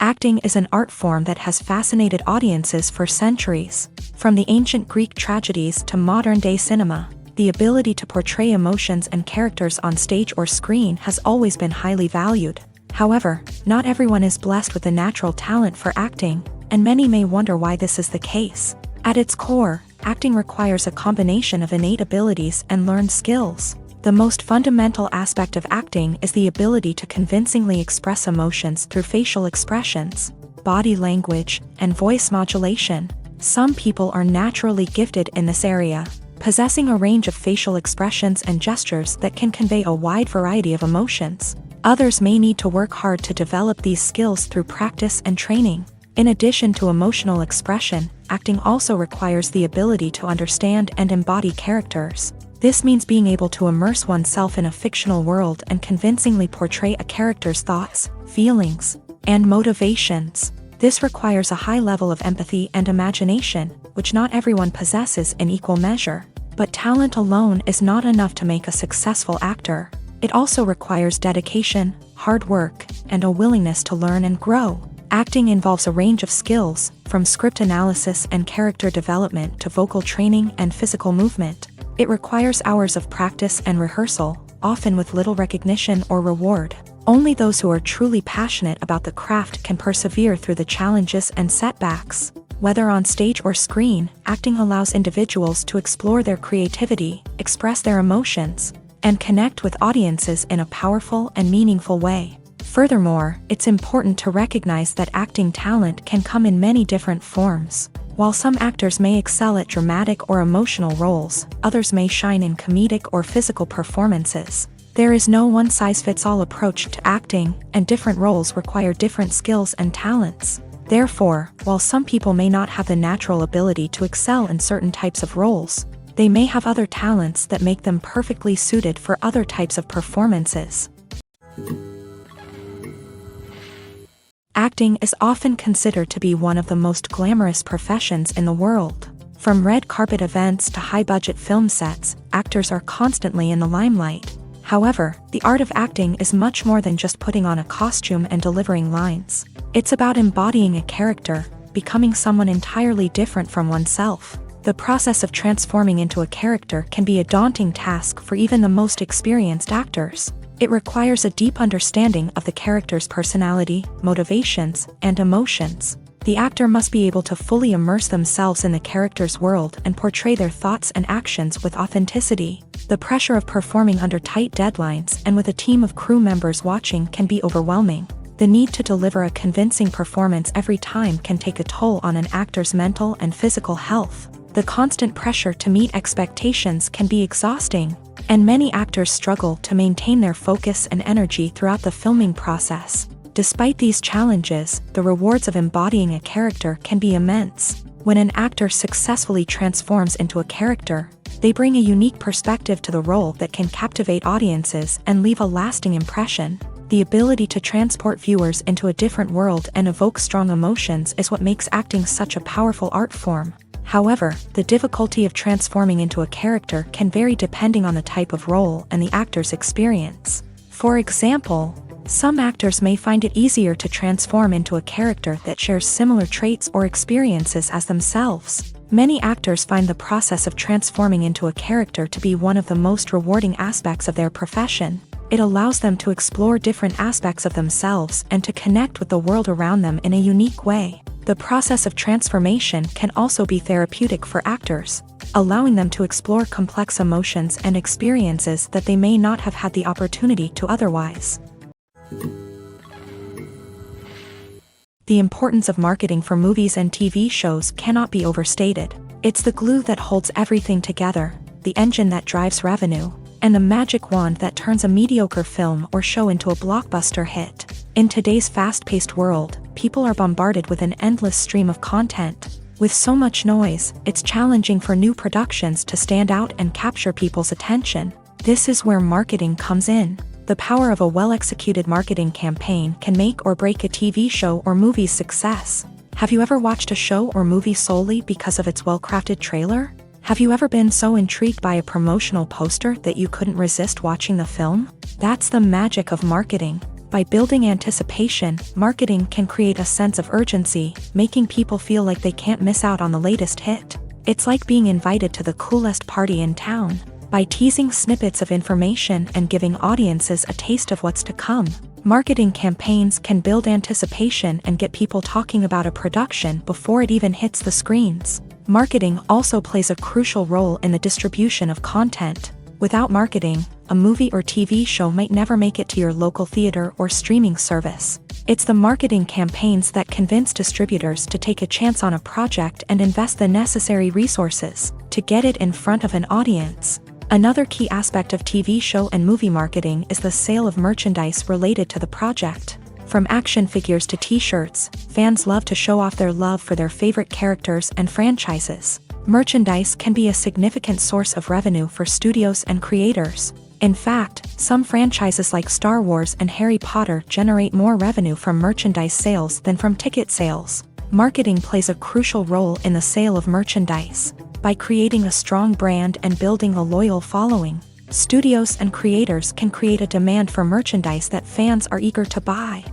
Acting is an art form that has fascinated audiences for centuries. From the ancient Greek tragedies to modern-day cinema, the ability to portray emotions and characters on stage or screen has always been highly valued. However, not everyone is blessed with a natural talent for acting, and many may wonder why this is the case. At its core, acting requires a combination of innate abilities and learned skills. The most fundamental aspect of acting is the ability to convincingly express emotions through facial expressions, body language, and voice modulation. Some people are naturally gifted in this area, possessing a range of facial expressions and gestures that can convey a wide variety of emotions. Others may need to work hard to develop these skills through practice and training. In addition to emotional expression, acting also requires the ability to understand and embody characters. This means being able to immerse oneself in a fictional world and convincingly portray a character's thoughts, feelings, and motivations. This requires a high level of empathy and imagination, which not everyone possesses in equal measure. But talent alone is not enough to make a successful actor. It also requires dedication, hard work, and a willingness to learn and grow. Acting involves a range of skills, from script analysis and character development to vocal training and physical movement. It requires hours of practice and rehearsal, often with little recognition or reward. Only those who are truly passionate about the craft can persevere through the challenges and setbacks. Whether on stage or screen, acting allows individuals to explore their creativity, express their emotions, and connect with audiences in a powerful and meaningful way. Furthermore, it's important to recognize that acting talent can come in many different forms. While some actors may excel at dramatic or emotional roles, others may shine in comedic or physical performances. There is no one-size-fits-all approach to acting, and different roles require different skills and talents. Therefore, while some people may not have the natural ability to excel in certain types of roles, they may have other talents that make them perfectly suited for other types of performances. Acting is often considered to be one of the most glamorous professions in the world. From red carpet events to high-budget film sets, actors are constantly in the limelight. However, the art of acting is much more than just putting on a costume and delivering lines. It's about embodying a character, becoming someone entirely different from oneself. The process of transforming into a character can be a daunting task for even the most experienced actors. It requires a deep understanding of the character's personality, motivations, and emotions. The actor must be able to fully immerse themselves in the character's world and portray their thoughts and actions with authenticity. The pressure of performing under tight deadlines and with a team of crew members watching can be overwhelming. The need to deliver a convincing performance every time can take a toll on an actor's mental and physical health. The constant pressure to meet expectations can be exhausting, and many actors struggle to maintain their focus and energy throughout the filming process. Despite these challenges, the rewards of embodying a character can be immense. When an actor successfully transforms into a character, they bring a unique perspective to the role that can captivate audiences and leave a lasting impression. The ability to transport viewers into a different world and evoke strong emotions is what makes acting such a powerful art form. However, the difficulty of transforming into a character can vary depending on the type of role and the actor's experience. For example, some actors may find it easier to transform into a character that shares similar traits or experiences as themselves. Many actors find the process of transforming into a character to be one of the most rewarding aspects of their profession. It allows them to explore different aspects of themselves and to connect with the world around them in a unique way. The process of transformation can also be therapeutic for actors, allowing them to explore complex emotions and experiences that they may not have had the opportunity to otherwise. The importance of marketing for movies and TV shows cannot be overstated. It's the glue that holds everything together, the engine that drives revenue, and the magic wand that turns a mediocre film or show into a blockbuster hit. In today's fast-paced world, people are bombarded with an endless stream of content. With so much noise, it's challenging for new productions to stand out and capture people's attention. This is where marketing comes in. The power of a well-executed marketing campaign can make or break a TV show or movie's success. Have you ever watched a show or movie solely because of its well-crafted trailer? Have you ever been so intrigued by a promotional poster that you couldn't resist watching the film? That's the magic of marketing. By building anticipation, marketing can create a sense of urgency, making people feel like they can't miss out on the latest hit. It's like being invited to the coolest party in town. By teasing snippets of information and giving audiences a taste of what's to come, marketing campaigns can build anticipation and get people talking about a production before it even hits the screens. Marketing also plays a crucial role in the distribution of content. Without marketing, a movie or TV show might never make it to your local theater or streaming service. It's the marketing campaigns that convince distributors to take a chance on a project and invest the necessary resources to get it in front of an audience. Another key aspect of TV show and movie marketing is the sale of merchandise related to the project. From action figures to t-shirts, fans love to show off their love for their favorite characters and franchises. Merchandise can be a significant source of revenue for studios and creators. In fact, some franchises like Star Wars and Harry Potter generate more revenue from merchandise sales than from ticket sales. Marketing plays a crucial role in the sale of merchandise. By creating a strong brand and building a loyal following, studios and creators can create a demand for merchandise that fans are eager to buy.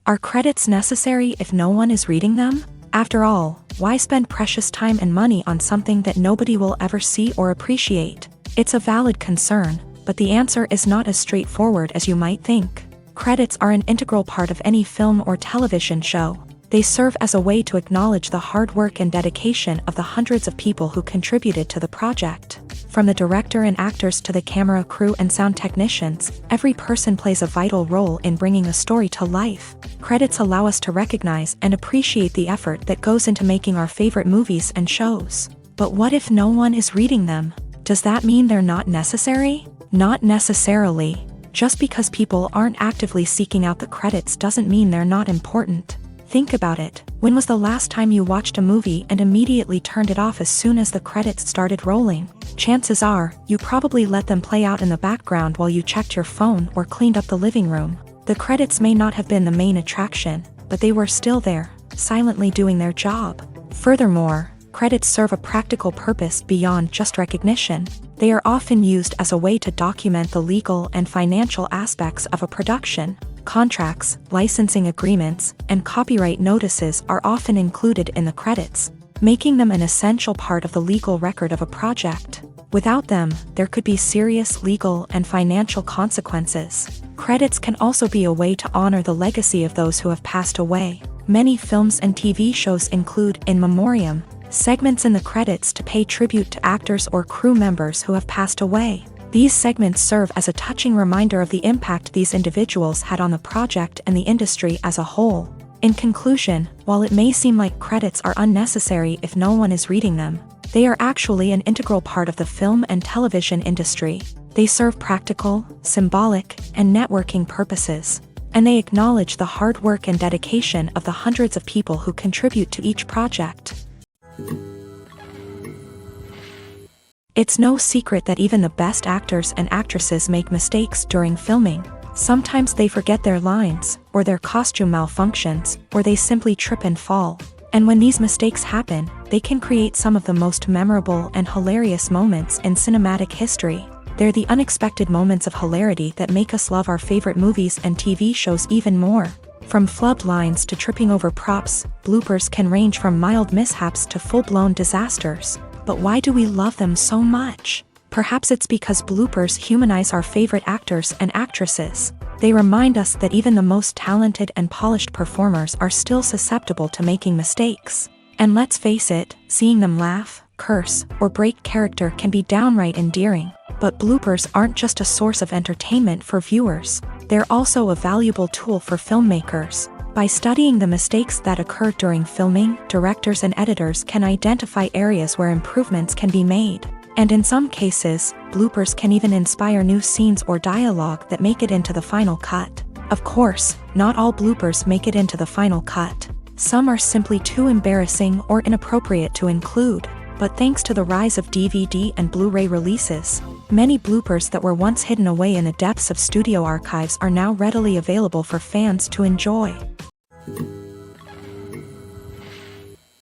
Are credits necessary if no one is reading them? After all, why spend precious time and money on something that nobody will ever see or appreciate? It's a valid concern, but the answer is not as straightforward as you might think. Credits are an integral part of any film or television show. They serve as a way to acknowledge the hard work and dedication of the hundreds of people who contributed to the project. From the director and actors to the camera crew and sound technicians, every person plays a vital role in bringing a story to life. Credits allow us to recognize and appreciate the effort that goes into making our favorite movies and shows. But what if no one is reading them? Does that mean they're not necessary? Not necessarily. Just because people aren't actively seeking out the credits doesn't mean they're not important. Think about it. When was the last time you watched a movie and immediately turned it off as soon as the credits started rolling? Chances are, you probably let them play out in the background while you checked your phone or cleaned up the living room. The credits may not have been the main attraction, but they were still there, silently doing their job. Furthermore, credits serve a practical purpose beyond just recognition. They are often used as a way to document the legal and financial aspects of a production. Contracts, licensing agreements, and copyright notices are often included in the credits, making them an essential part of the legal record of a project. Without them, there could be serious legal and financial consequences. Credits can also be a way to honor the legacy of those who have passed away. Many films and TV shows include in memoriam segments in the credits to pay tribute to actors or crew members who have passed away. These segments serve as a touching reminder of the impact these individuals had on the project and the industry as a whole. In conclusion, while it may seem like credits are unnecessary if no one is reading them, they are actually an integral part of the film and television industry. They serve practical, symbolic, and networking purposes, and they acknowledge the hard work and dedication of the hundreds of people who contribute to each project. It's no secret that even the best actors and actresses make mistakes during filming. Sometimes they forget their lines, or their costume malfunctions, or they simply trip and fall. And when these mistakes happen, they can create some of the most memorable and hilarious moments in cinematic history. They're the unexpected moments of hilarity that make us love our favorite movies and TV shows even more. From flubbed lines to tripping over props, bloopers can range from mild mishaps to full-blown disasters. But why do we love them so much? Perhaps it's because bloopers humanize our favorite actors and actresses. They remind us that even the most talented and polished performers are still susceptible to making mistakes. And let's face it, seeing them laugh, curse, or break character can be downright endearing. But bloopers aren't just a source of entertainment for viewers. They're also a valuable tool for filmmakers. By studying the mistakes that occur during filming, directors and editors can identify areas where improvements can be made. And in some cases, bloopers can even inspire new scenes or dialogue that make it into the final cut. Of course, not all bloopers make it into the final cut. Some are simply too embarrassing or inappropriate to include. But thanks to the rise of DVD and Blu-ray releases, many bloopers that were once hidden away in the depths of studio archives are now readily available for fans to enjoy.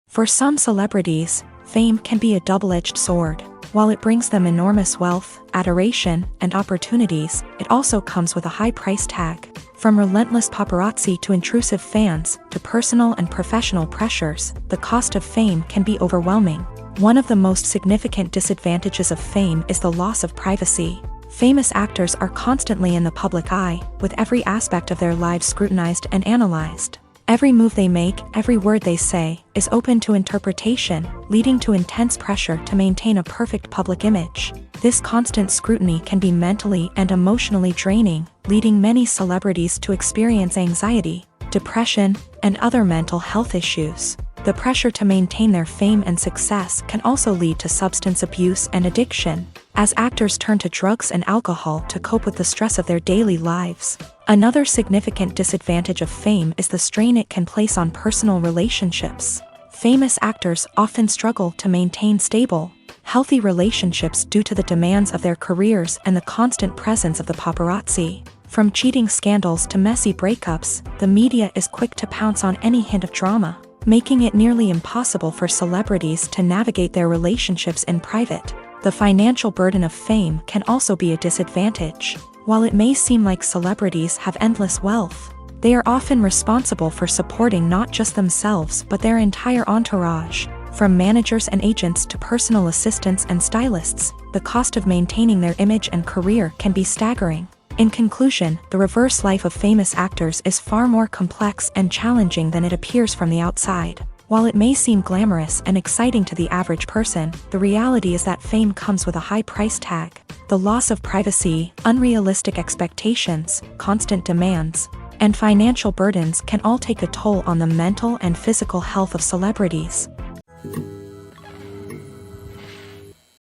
For some celebrities, fame can be a double-edged sword. While it brings them enormous wealth, adoration, and opportunities, it also comes with a high price tag. From relentless paparazzi to intrusive fans, to personal and professional pressures, the cost of fame can be overwhelming. One of the most significant disadvantages of fame is the loss of privacy. Famous actors are constantly in the public eye, with every aspect of their lives scrutinized and analyzed. Every move they make, every word they say, is open to interpretation, leading to intense pressure to maintain a perfect public image. This constant scrutiny can be mentally and emotionally draining, leading many celebrities to experience anxiety, depression, and other mental health issues. The pressure to maintain their fame and success can also lead to substance abuse and addiction, as actors turn to drugs and alcohol to cope with the stress of their daily lives. Another significant disadvantage of fame is the strain it can place on personal relationships. Famous actors often struggle to maintain stable, healthy relationships due to the demands of their careers and the constant presence of the paparazzi. From cheating scandals to messy breakups, the media is quick to pounce on any hint of drama, making it nearly impossible for celebrities to navigate their relationships in private. The financial burden of fame can also be a disadvantage. While it may seem like celebrities have endless wealth, they are often responsible for supporting not just themselves but their entire entourage. From managers and agents to personal assistants and stylists, the cost of maintaining their image and career can be staggering. In conclusion, the reverse life of famous actors is far more complex and challenging than it appears from the outside. While it may seem glamorous and exciting to the average person, the reality is that fame comes with a high price tag. The loss of privacy, unrealistic expectations, constant demands, and financial burdens can all take a toll on the mental and physical health of celebrities.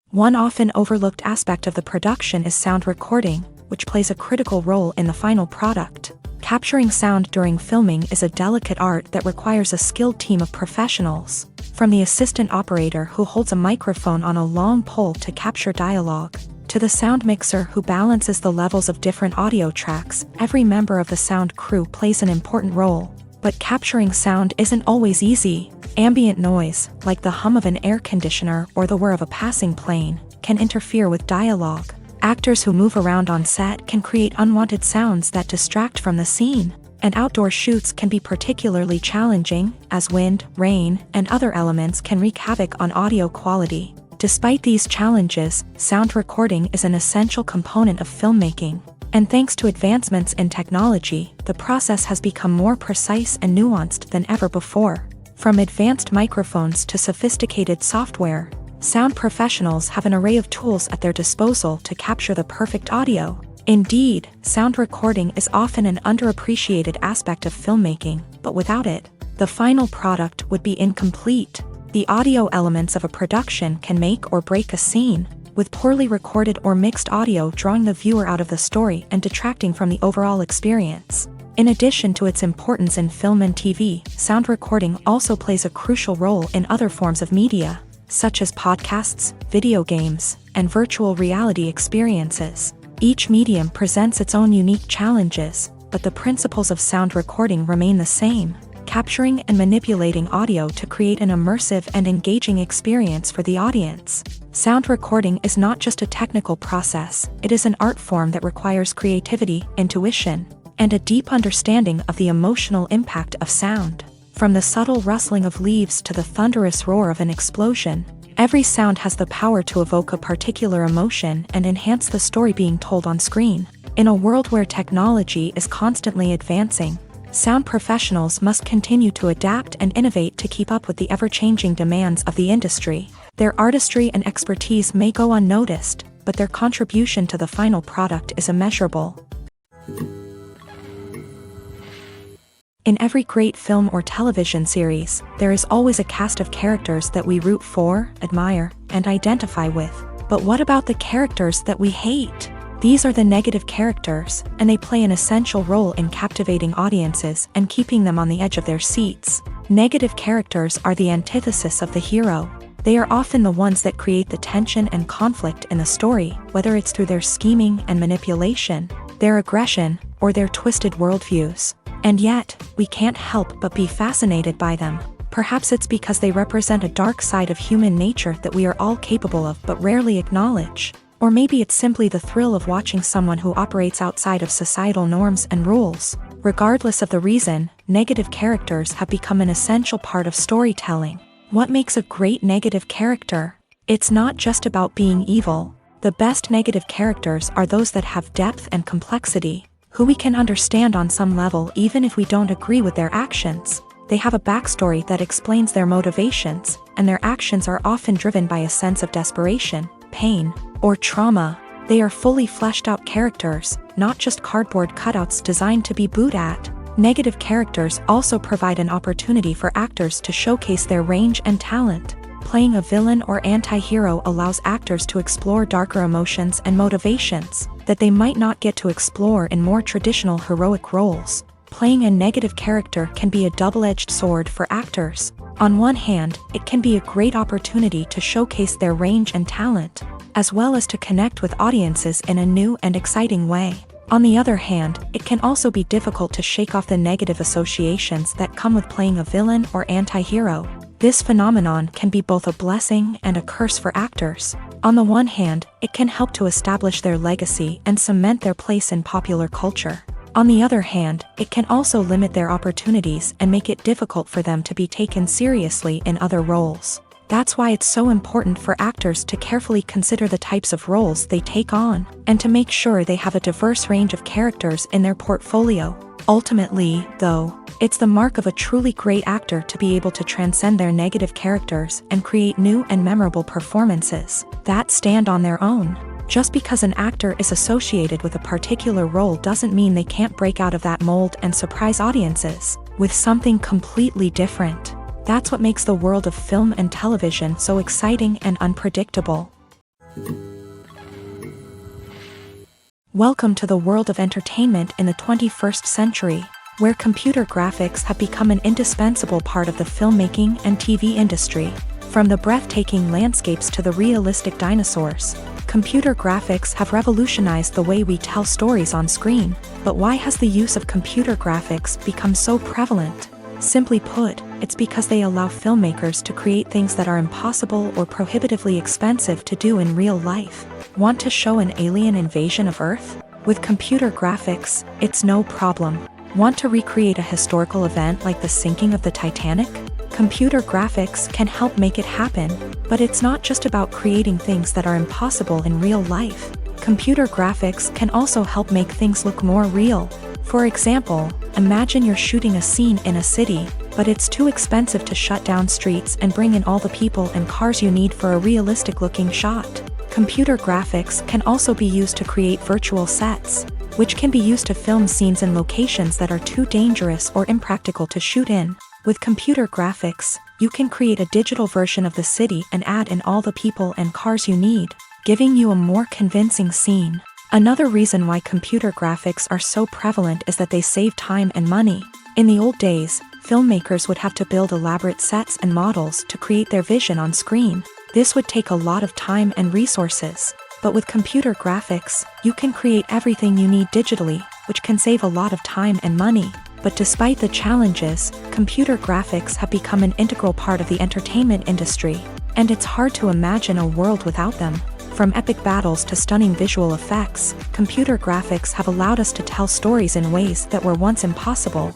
One often overlooked aspect of the production is sound recording, which plays a critical role in the final product. Capturing sound during filming is a delicate art that requires a skilled team of professionals. From the assistant operator who holds a microphone on a long pole to capture dialogue, to the sound mixer who balances the levels of different audio tracks, every member of the sound crew plays an important role. But capturing sound isn't always easy. Ambient noise, like the hum of an air conditioner or the whir of a passing plane, can interfere with dialogue. Actors who move around on set can create unwanted sounds that distract from the scene. And outdoor shoots can be particularly challenging, as wind, rain, and other elements can wreak havoc on audio quality. Despite these challenges, sound recording is an essential component of filmmaking. And thanks to advancements in technology, the process has become more precise and nuanced than ever before. From advanced microphones to sophisticated software, Sound professionals have an array of tools at their disposal to capture the perfect audio. Indeed, sound recording is often an underappreciated aspect of filmmaking, but without it, the final product would be incomplete. The audio elements of a production can make or break a scene, with poorly recorded or mixed audio drawing the viewer out of the story and detracting from the overall experience. In addition to its importance in film and TV, sound recording also plays a crucial role in other forms of media, such as podcasts, video games, and virtual reality experiences. Each medium presents its own unique challenges, but the principles of sound recording remain the same: capturing and manipulating audio to create an immersive and engaging experience for the audience. Sound recording is not just a technical process, it is an art form that requires creativity, intuition, and a deep understanding of the emotional impact of sound. From the subtle rustling of leaves to the thunderous roar of an explosion, every sound has the power to evoke a particular emotion and enhance the story being told on screen. In a world where technology is constantly advancing, sound professionals must continue to adapt and innovate to keep up with the ever-changing demands of the industry. Their artistry and expertise may go unnoticed, but their contribution to the final product is immeasurable. In every great film or television series, there is always a cast of characters that we root for, admire, and identify with. But what about the characters that we hate? These are the negative characters, and they play an essential role in captivating audiences and keeping them on the edge of their seats. Negative characters are the antithesis of the hero. They are often the ones that create the tension and conflict in the story, whether it's through their scheming and manipulation, their aggression, or their twisted worldviews. And yet, we can't help but be fascinated by them. Perhaps it's because they represent a dark side of human nature that we are all capable of but rarely acknowledge. Or maybe it's simply the thrill of watching someone who operates outside of societal norms and rules. Regardless of the reason, negative characters have become an essential part of storytelling. What makes a great negative character? It's not just about being evil. The best negative characters are those that have depth and complexity, who we can understand on some level even if we don't agree with their actions. They have a backstory that explains their motivations, and their actions are often driven by a sense of desperation, pain, or trauma. They are fully fleshed out characters, not just cardboard cutouts designed to be booed at. Negative characters also provide an opportunity for actors to showcase their range and talent. Playing a villain or anti-hero allows actors to explore darker emotions and motivations that they might not get to explore in more traditional heroic roles. Playing a negative character can be a double-edged sword for actors. On one hand, it can be a great opportunity to showcase their range and talent, as well as to connect with audiences in a new and exciting way. On the other hand, it can also be difficult to shake off the negative associations that come with playing a villain or anti-hero. This phenomenon can be both a blessing and a curse for actors. On the one hand, it can help to establish their legacy and cement their place in popular culture. On the other hand, it can also limit their opportunities and make it difficult for them to be taken seriously in other roles. That's why it's so important for actors to carefully consider the types of roles they take on, and to make sure they have a diverse range of characters in their portfolio. Ultimately, though, it's the mark of a truly great actor to be able to transcend their negative characters and create new and memorable performances that stand on their own. Just because an actor is associated with a particular role doesn't mean they can't break out of that mold and surprise audiences with something completely different. That's what makes the world of film and television so exciting and unpredictable. Welcome to the world of entertainment in the 21st century, where computer graphics have become an indispensable part of the filmmaking and TV industry. From the breathtaking landscapes to the realistic dinosaurs, computer graphics have revolutionized the way we tell stories on screen. But why has the use of computer graphics become so prevalent? Simply put, it's because they allow filmmakers to create things that are impossible or prohibitively expensive to do in real life. Want to show an alien invasion of Earth? With computer graphics, it's no problem. Want to recreate a historical event like the sinking of the Titanic? Computer graphics can help make it happen, but it's not just about creating things that are impossible in real life. Computer graphics can also help make things look more real. For example, imagine you're shooting a scene in a city, but it's too expensive to shut down streets and bring in all the people and cars you need for a realistic-looking shot. Computer graphics can also be used to create virtual sets, which can be used to film scenes in locations that are too dangerous or impractical to shoot in. With computer graphics, you can create a digital version of the city and add in all the people and cars you need, giving you a more convincing scene. Another reason why computer graphics are so prevalent is that they save time and money. In the old days, filmmakers would have to build elaborate sets and models to create their vision on screen. This would take a lot of time and resources. But with computer graphics, you can create everything you need digitally, which can save a lot of time and money. But despite the challenges, computer graphics have become an integral part of the entertainment industry, and it's hard to imagine a world without them. From epic battles to stunning visual effects, computer graphics have allowed us to tell stories in ways that were once impossible.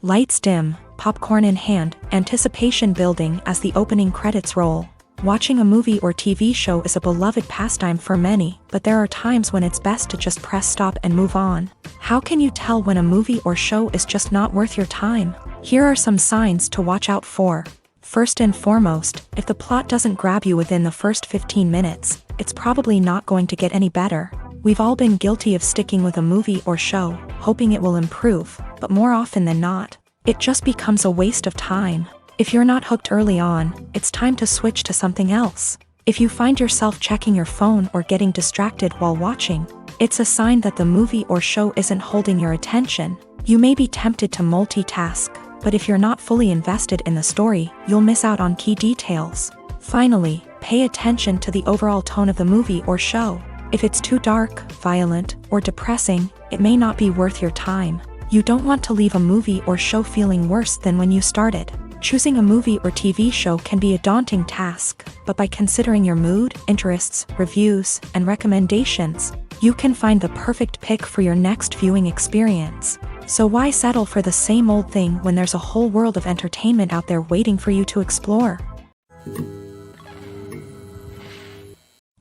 Lights dim, popcorn in hand, anticipation building as the opening credits roll. Watching a movie or TV show is a beloved pastime for many, but there are times when it's best to just press stop and move on. How can you tell when a movie or show is just not worth your time? Here are some signs to watch out for. First and foremost, if the plot doesn't grab you within the first 15 minutes, it's probably not going to get any better. We've all been guilty of sticking with a movie or show, hoping it will improve, but more often than not, it just becomes a waste of time. If you're not hooked early on, it's time to switch to something else. If you find yourself checking your phone or getting distracted while watching, it's a sign that the movie or show isn't holding your attention. You may be tempted to multitask, but if you're not fully invested in the story, you'll miss out on key details. Finally, pay attention to the overall tone of the movie or show. If it's too dark, violent, or depressing, it may not be worth your time. You don't want to leave a movie or show feeling worse than when you started. Choosing a movie or TV show can be a daunting task, but by considering your mood, interests, reviews, and recommendations, you can find the perfect pick for your next viewing experience. So why settle for the same old thing when there's a whole world of entertainment out there waiting for you to explore?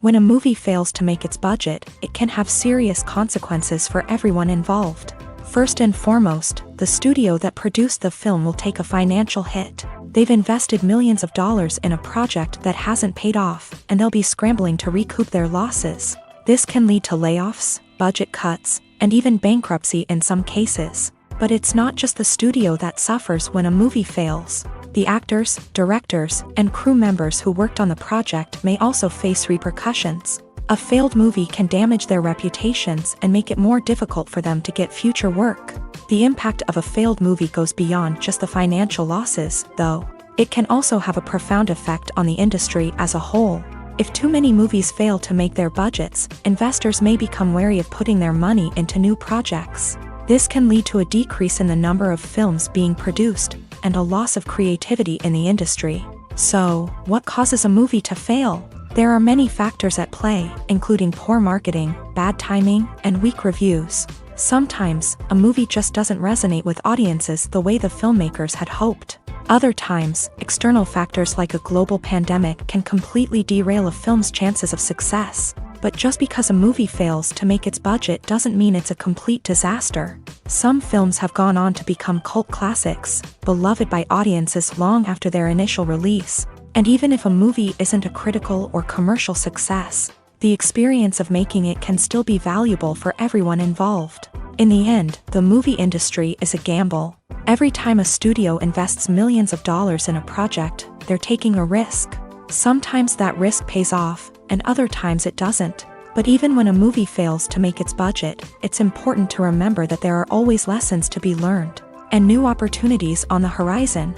When a movie fails to make its budget, it can have serious consequences for everyone involved. First and foremost, the studio that produced the film will take a financial hit. They've invested millions of dollars in a project that hasn't paid off, and they'll be scrambling to recoup their losses. This can lead to layoffs, budget cuts, and even bankruptcy in some cases. But it's not just the studio that suffers when a movie fails. The actors, directors, and crew members who worked on the project may also face repercussions. A failed movie can damage their reputations and make it more difficult for them to get future work. The impact of a failed movie goes beyond just the financial losses, though. It can also have a profound effect on the industry as a whole. If too many movies fail to make their budgets, investors may become wary of putting their money into new projects. This can lead to a decrease in the number of films being produced, and a loss of creativity in the industry. So, what causes a movie to fail? There are many factors at play, including poor marketing, bad timing, and weak reviews. Sometimes, a movie just doesn't resonate with audiences the way the filmmakers had hoped. Other times, external factors like a global pandemic can completely derail a film's chances of success. But just because a movie fails to make its budget doesn't mean it's a complete disaster. Some films have gone on to become cult classics, beloved by audiences long after their initial release. And even if a movie isn't a critical or commercial success, the experience of making it can still be valuable for everyone involved. In the end, the movie industry is a gamble. Every time a studio invests millions of dollars in a project, they're taking a risk. Sometimes that risk pays off, and other times it doesn't. But even when a movie fails to make its budget, it's important to remember that there are always lessons to be learned, and new opportunities on the horizon.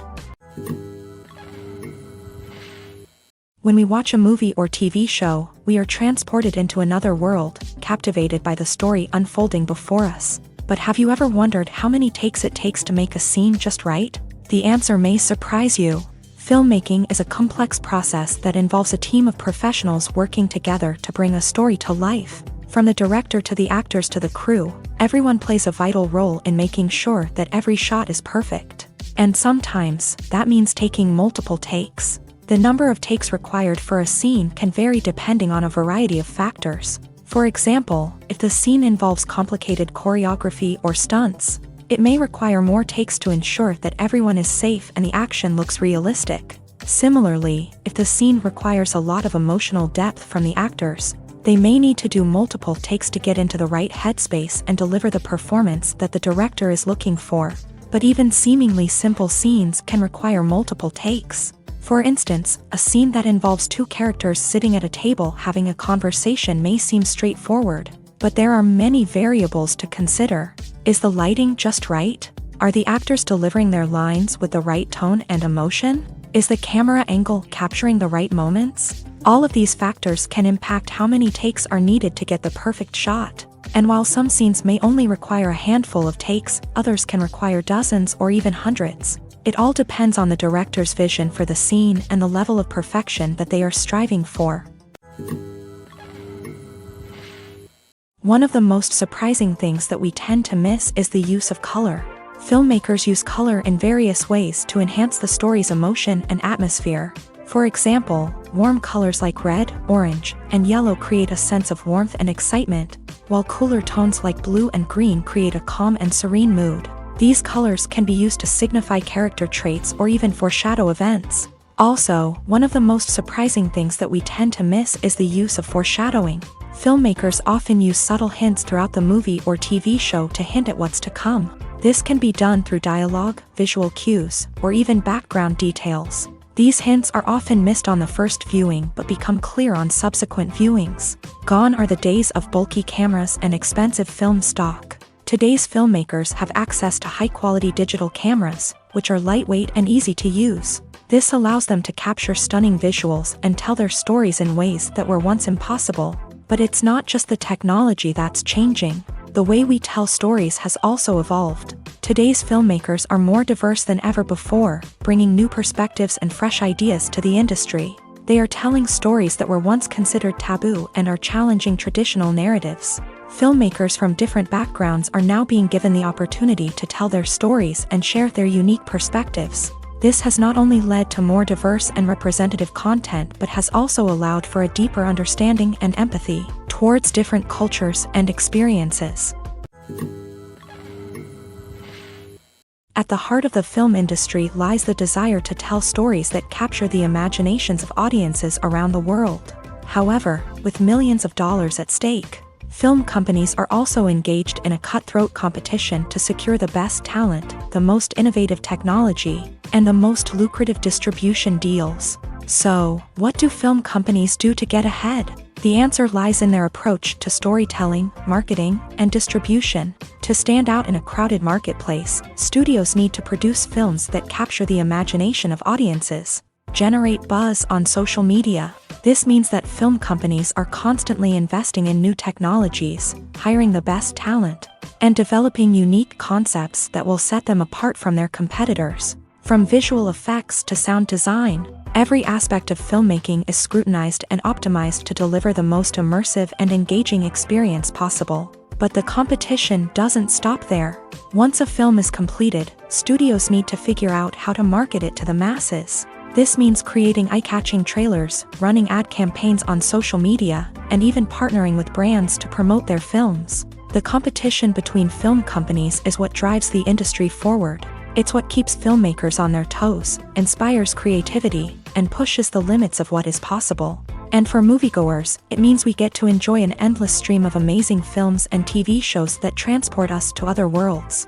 When we watch a movie or TV show, we are transported into another world, captivated by the story unfolding before us. But have you ever wondered how many takes it takes to make a scene just right? The answer may surprise you. Filmmaking is a complex process that involves a team of professionals working together to bring a story to life. From the director to the actors to the crew, everyone plays a vital role in making sure that every shot is perfect. And sometimes, that means taking multiple takes. The number of takes required for a scene can vary depending on a variety of factors. For example, if the scene involves complicated choreography or stunts, It may require more takes to ensure that everyone is safe and the action looks realistic. Similarly, if the scene requires a lot of emotional depth from the actors, they may need to do multiple takes to get into the right headspace and deliver the performance that the director is looking for. But even seemingly simple scenes can require multiple takes. For instance, a scene that involves two characters sitting at a table having a conversation may seem straightforward, but there are many variables to consider. Is the lighting just right? Are the actors delivering their lines with the right tone and emotion? Is the camera angle capturing the right moments? All of these factors can impact how many takes are needed to get the perfect shot. And while some scenes may only require a handful of takes, others can require dozens or even hundreds. It all depends on the director's vision for the scene and the level of perfection that they are striving for. One of the most surprising things that we tend to miss is the use of color. Filmmakers use color in various ways to enhance the story's emotion and atmosphere. For example, warm colors like red, orange, and yellow create a sense of warmth and excitement, while cooler tones like blue and green create a calm and serene mood. These colors can be used to signify character traits or even foreshadow events. Also, one of the most surprising things that we tend to miss is the use of foreshadowing. Filmmakers often use subtle hints throughout the movie or TV show to hint at what's to come. This can be done through dialogue, visual cues, or even background details. These hints are often missed on the first viewing but become clear on subsequent viewings. Gone are the days of bulky cameras and expensive film stock. Today's filmmakers have access to high-quality digital cameras, which are lightweight and easy to use. This allows them to capture stunning visuals and tell their stories in ways that were once impossible. But it's not just the technology that's changing. The way we tell stories has also evolved. Today's filmmakers are more diverse than ever before, bringing new perspectives and fresh ideas to the industry. They are telling stories that were once considered taboo and are challenging traditional narratives. Filmmakers from different backgrounds are now being given the opportunity to tell their stories and share their unique perspectives. This has not only led to more diverse and representative content but has also allowed for a deeper understanding and empathy towards different cultures and experiences. At the heart of the film industry lies the desire to tell stories that capture the imaginations of audiences around the world. However, with millions of dollars at stake, film companies are also engaged in a cutthroat competition to secure the best talent, the most innovative technology, and the most lucrative distribution deals. So, what do film companies do to get ahead? The answer lies in their approach to storytelling, marketing, and distribution. To stand out in a crowded marketplace, studios need to produce films that capture the imagination of audiences, generate buzz on social media. This means that film companies are constantly investing in new technologies, hiring the best talent, and developing unique concepts that will set them apart from their competitors. From visual effects to sound design, every aspect of filmmaking is scrutinized and optimized to deliver the most immersive and engaging experience possible. But the competition doesn't stop there. Once a film is completed, studios need to figure out how to market it to the masses. This means creating eye-catching trailers, running ad campaigns on social media, and even partnering with brands to promote their films. The competition between film companies is what drives the industry forward. It's what keeps filmmakers on their toes, inspires creativity, and pushes the limits of what is possible. And for moviegoers, it means we get to enjoy an endless stream of amazing films and TV shows that transport us to other worlds.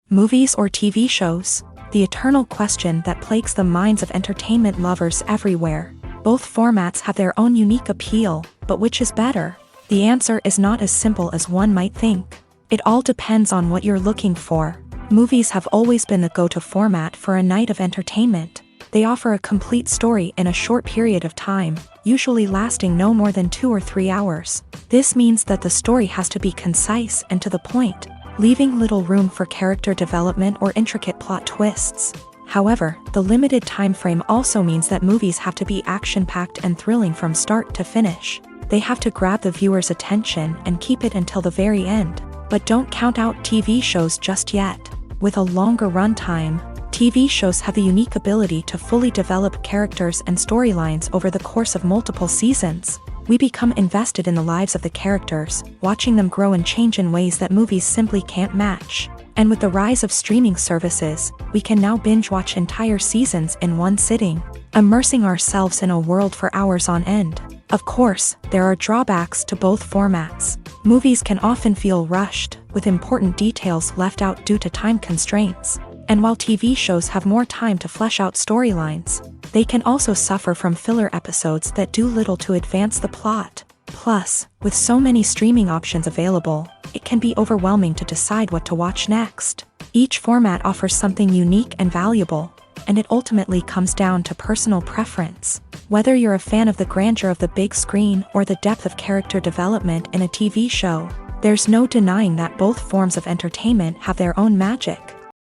Movies or TV shows? The eternal question that plagues the minds of entertainment lovers everywhere. Both formats have their own unique appeal, but which is better? The answer is not as simple as one might think. It all depends on what you're looking for. Movies have always been the go-to format for a night of entertainment. They offer a complete story in a short period of time, usually lasting no more than 2 or 3 hours. This means that the story has to be concise and to the point, leaving little room for character development or intricate plot twists. However, the limited time frame also means that movies have to be action-packed and thrilling from start to finish. They have to grab the viewer's attention and keep it until the very end. But don't count out TV shows just yet. With a longer runtime, TV shows have the unique ability to fully develop characters and storylines over the course of multiple seasons. We become invested in the lives of the characters, watching them grow and change in ways that movies simply can't match. And with the rise of streaming services, we can now binge-watch entire seasons in one sitting, immersing ourselves in a world for hours on end. Of course, there are drawbacks to both formats. Movies can often feel rushed, with important details left out due to time constraints. And while TV shows have more time to flesh out storylines, they can also suffer from filler episodes that do little to advance the plot. Plus, with so many streaming options available, it can be overwhelming to decide what to watch next. Each format offers something unique and valuable, and it ultimately comes down to personal preference. Whether you're a fan of the grandeur of the big screen or the depth of character development in a TV show, there's no denying that both forms of entertainment have their own magic.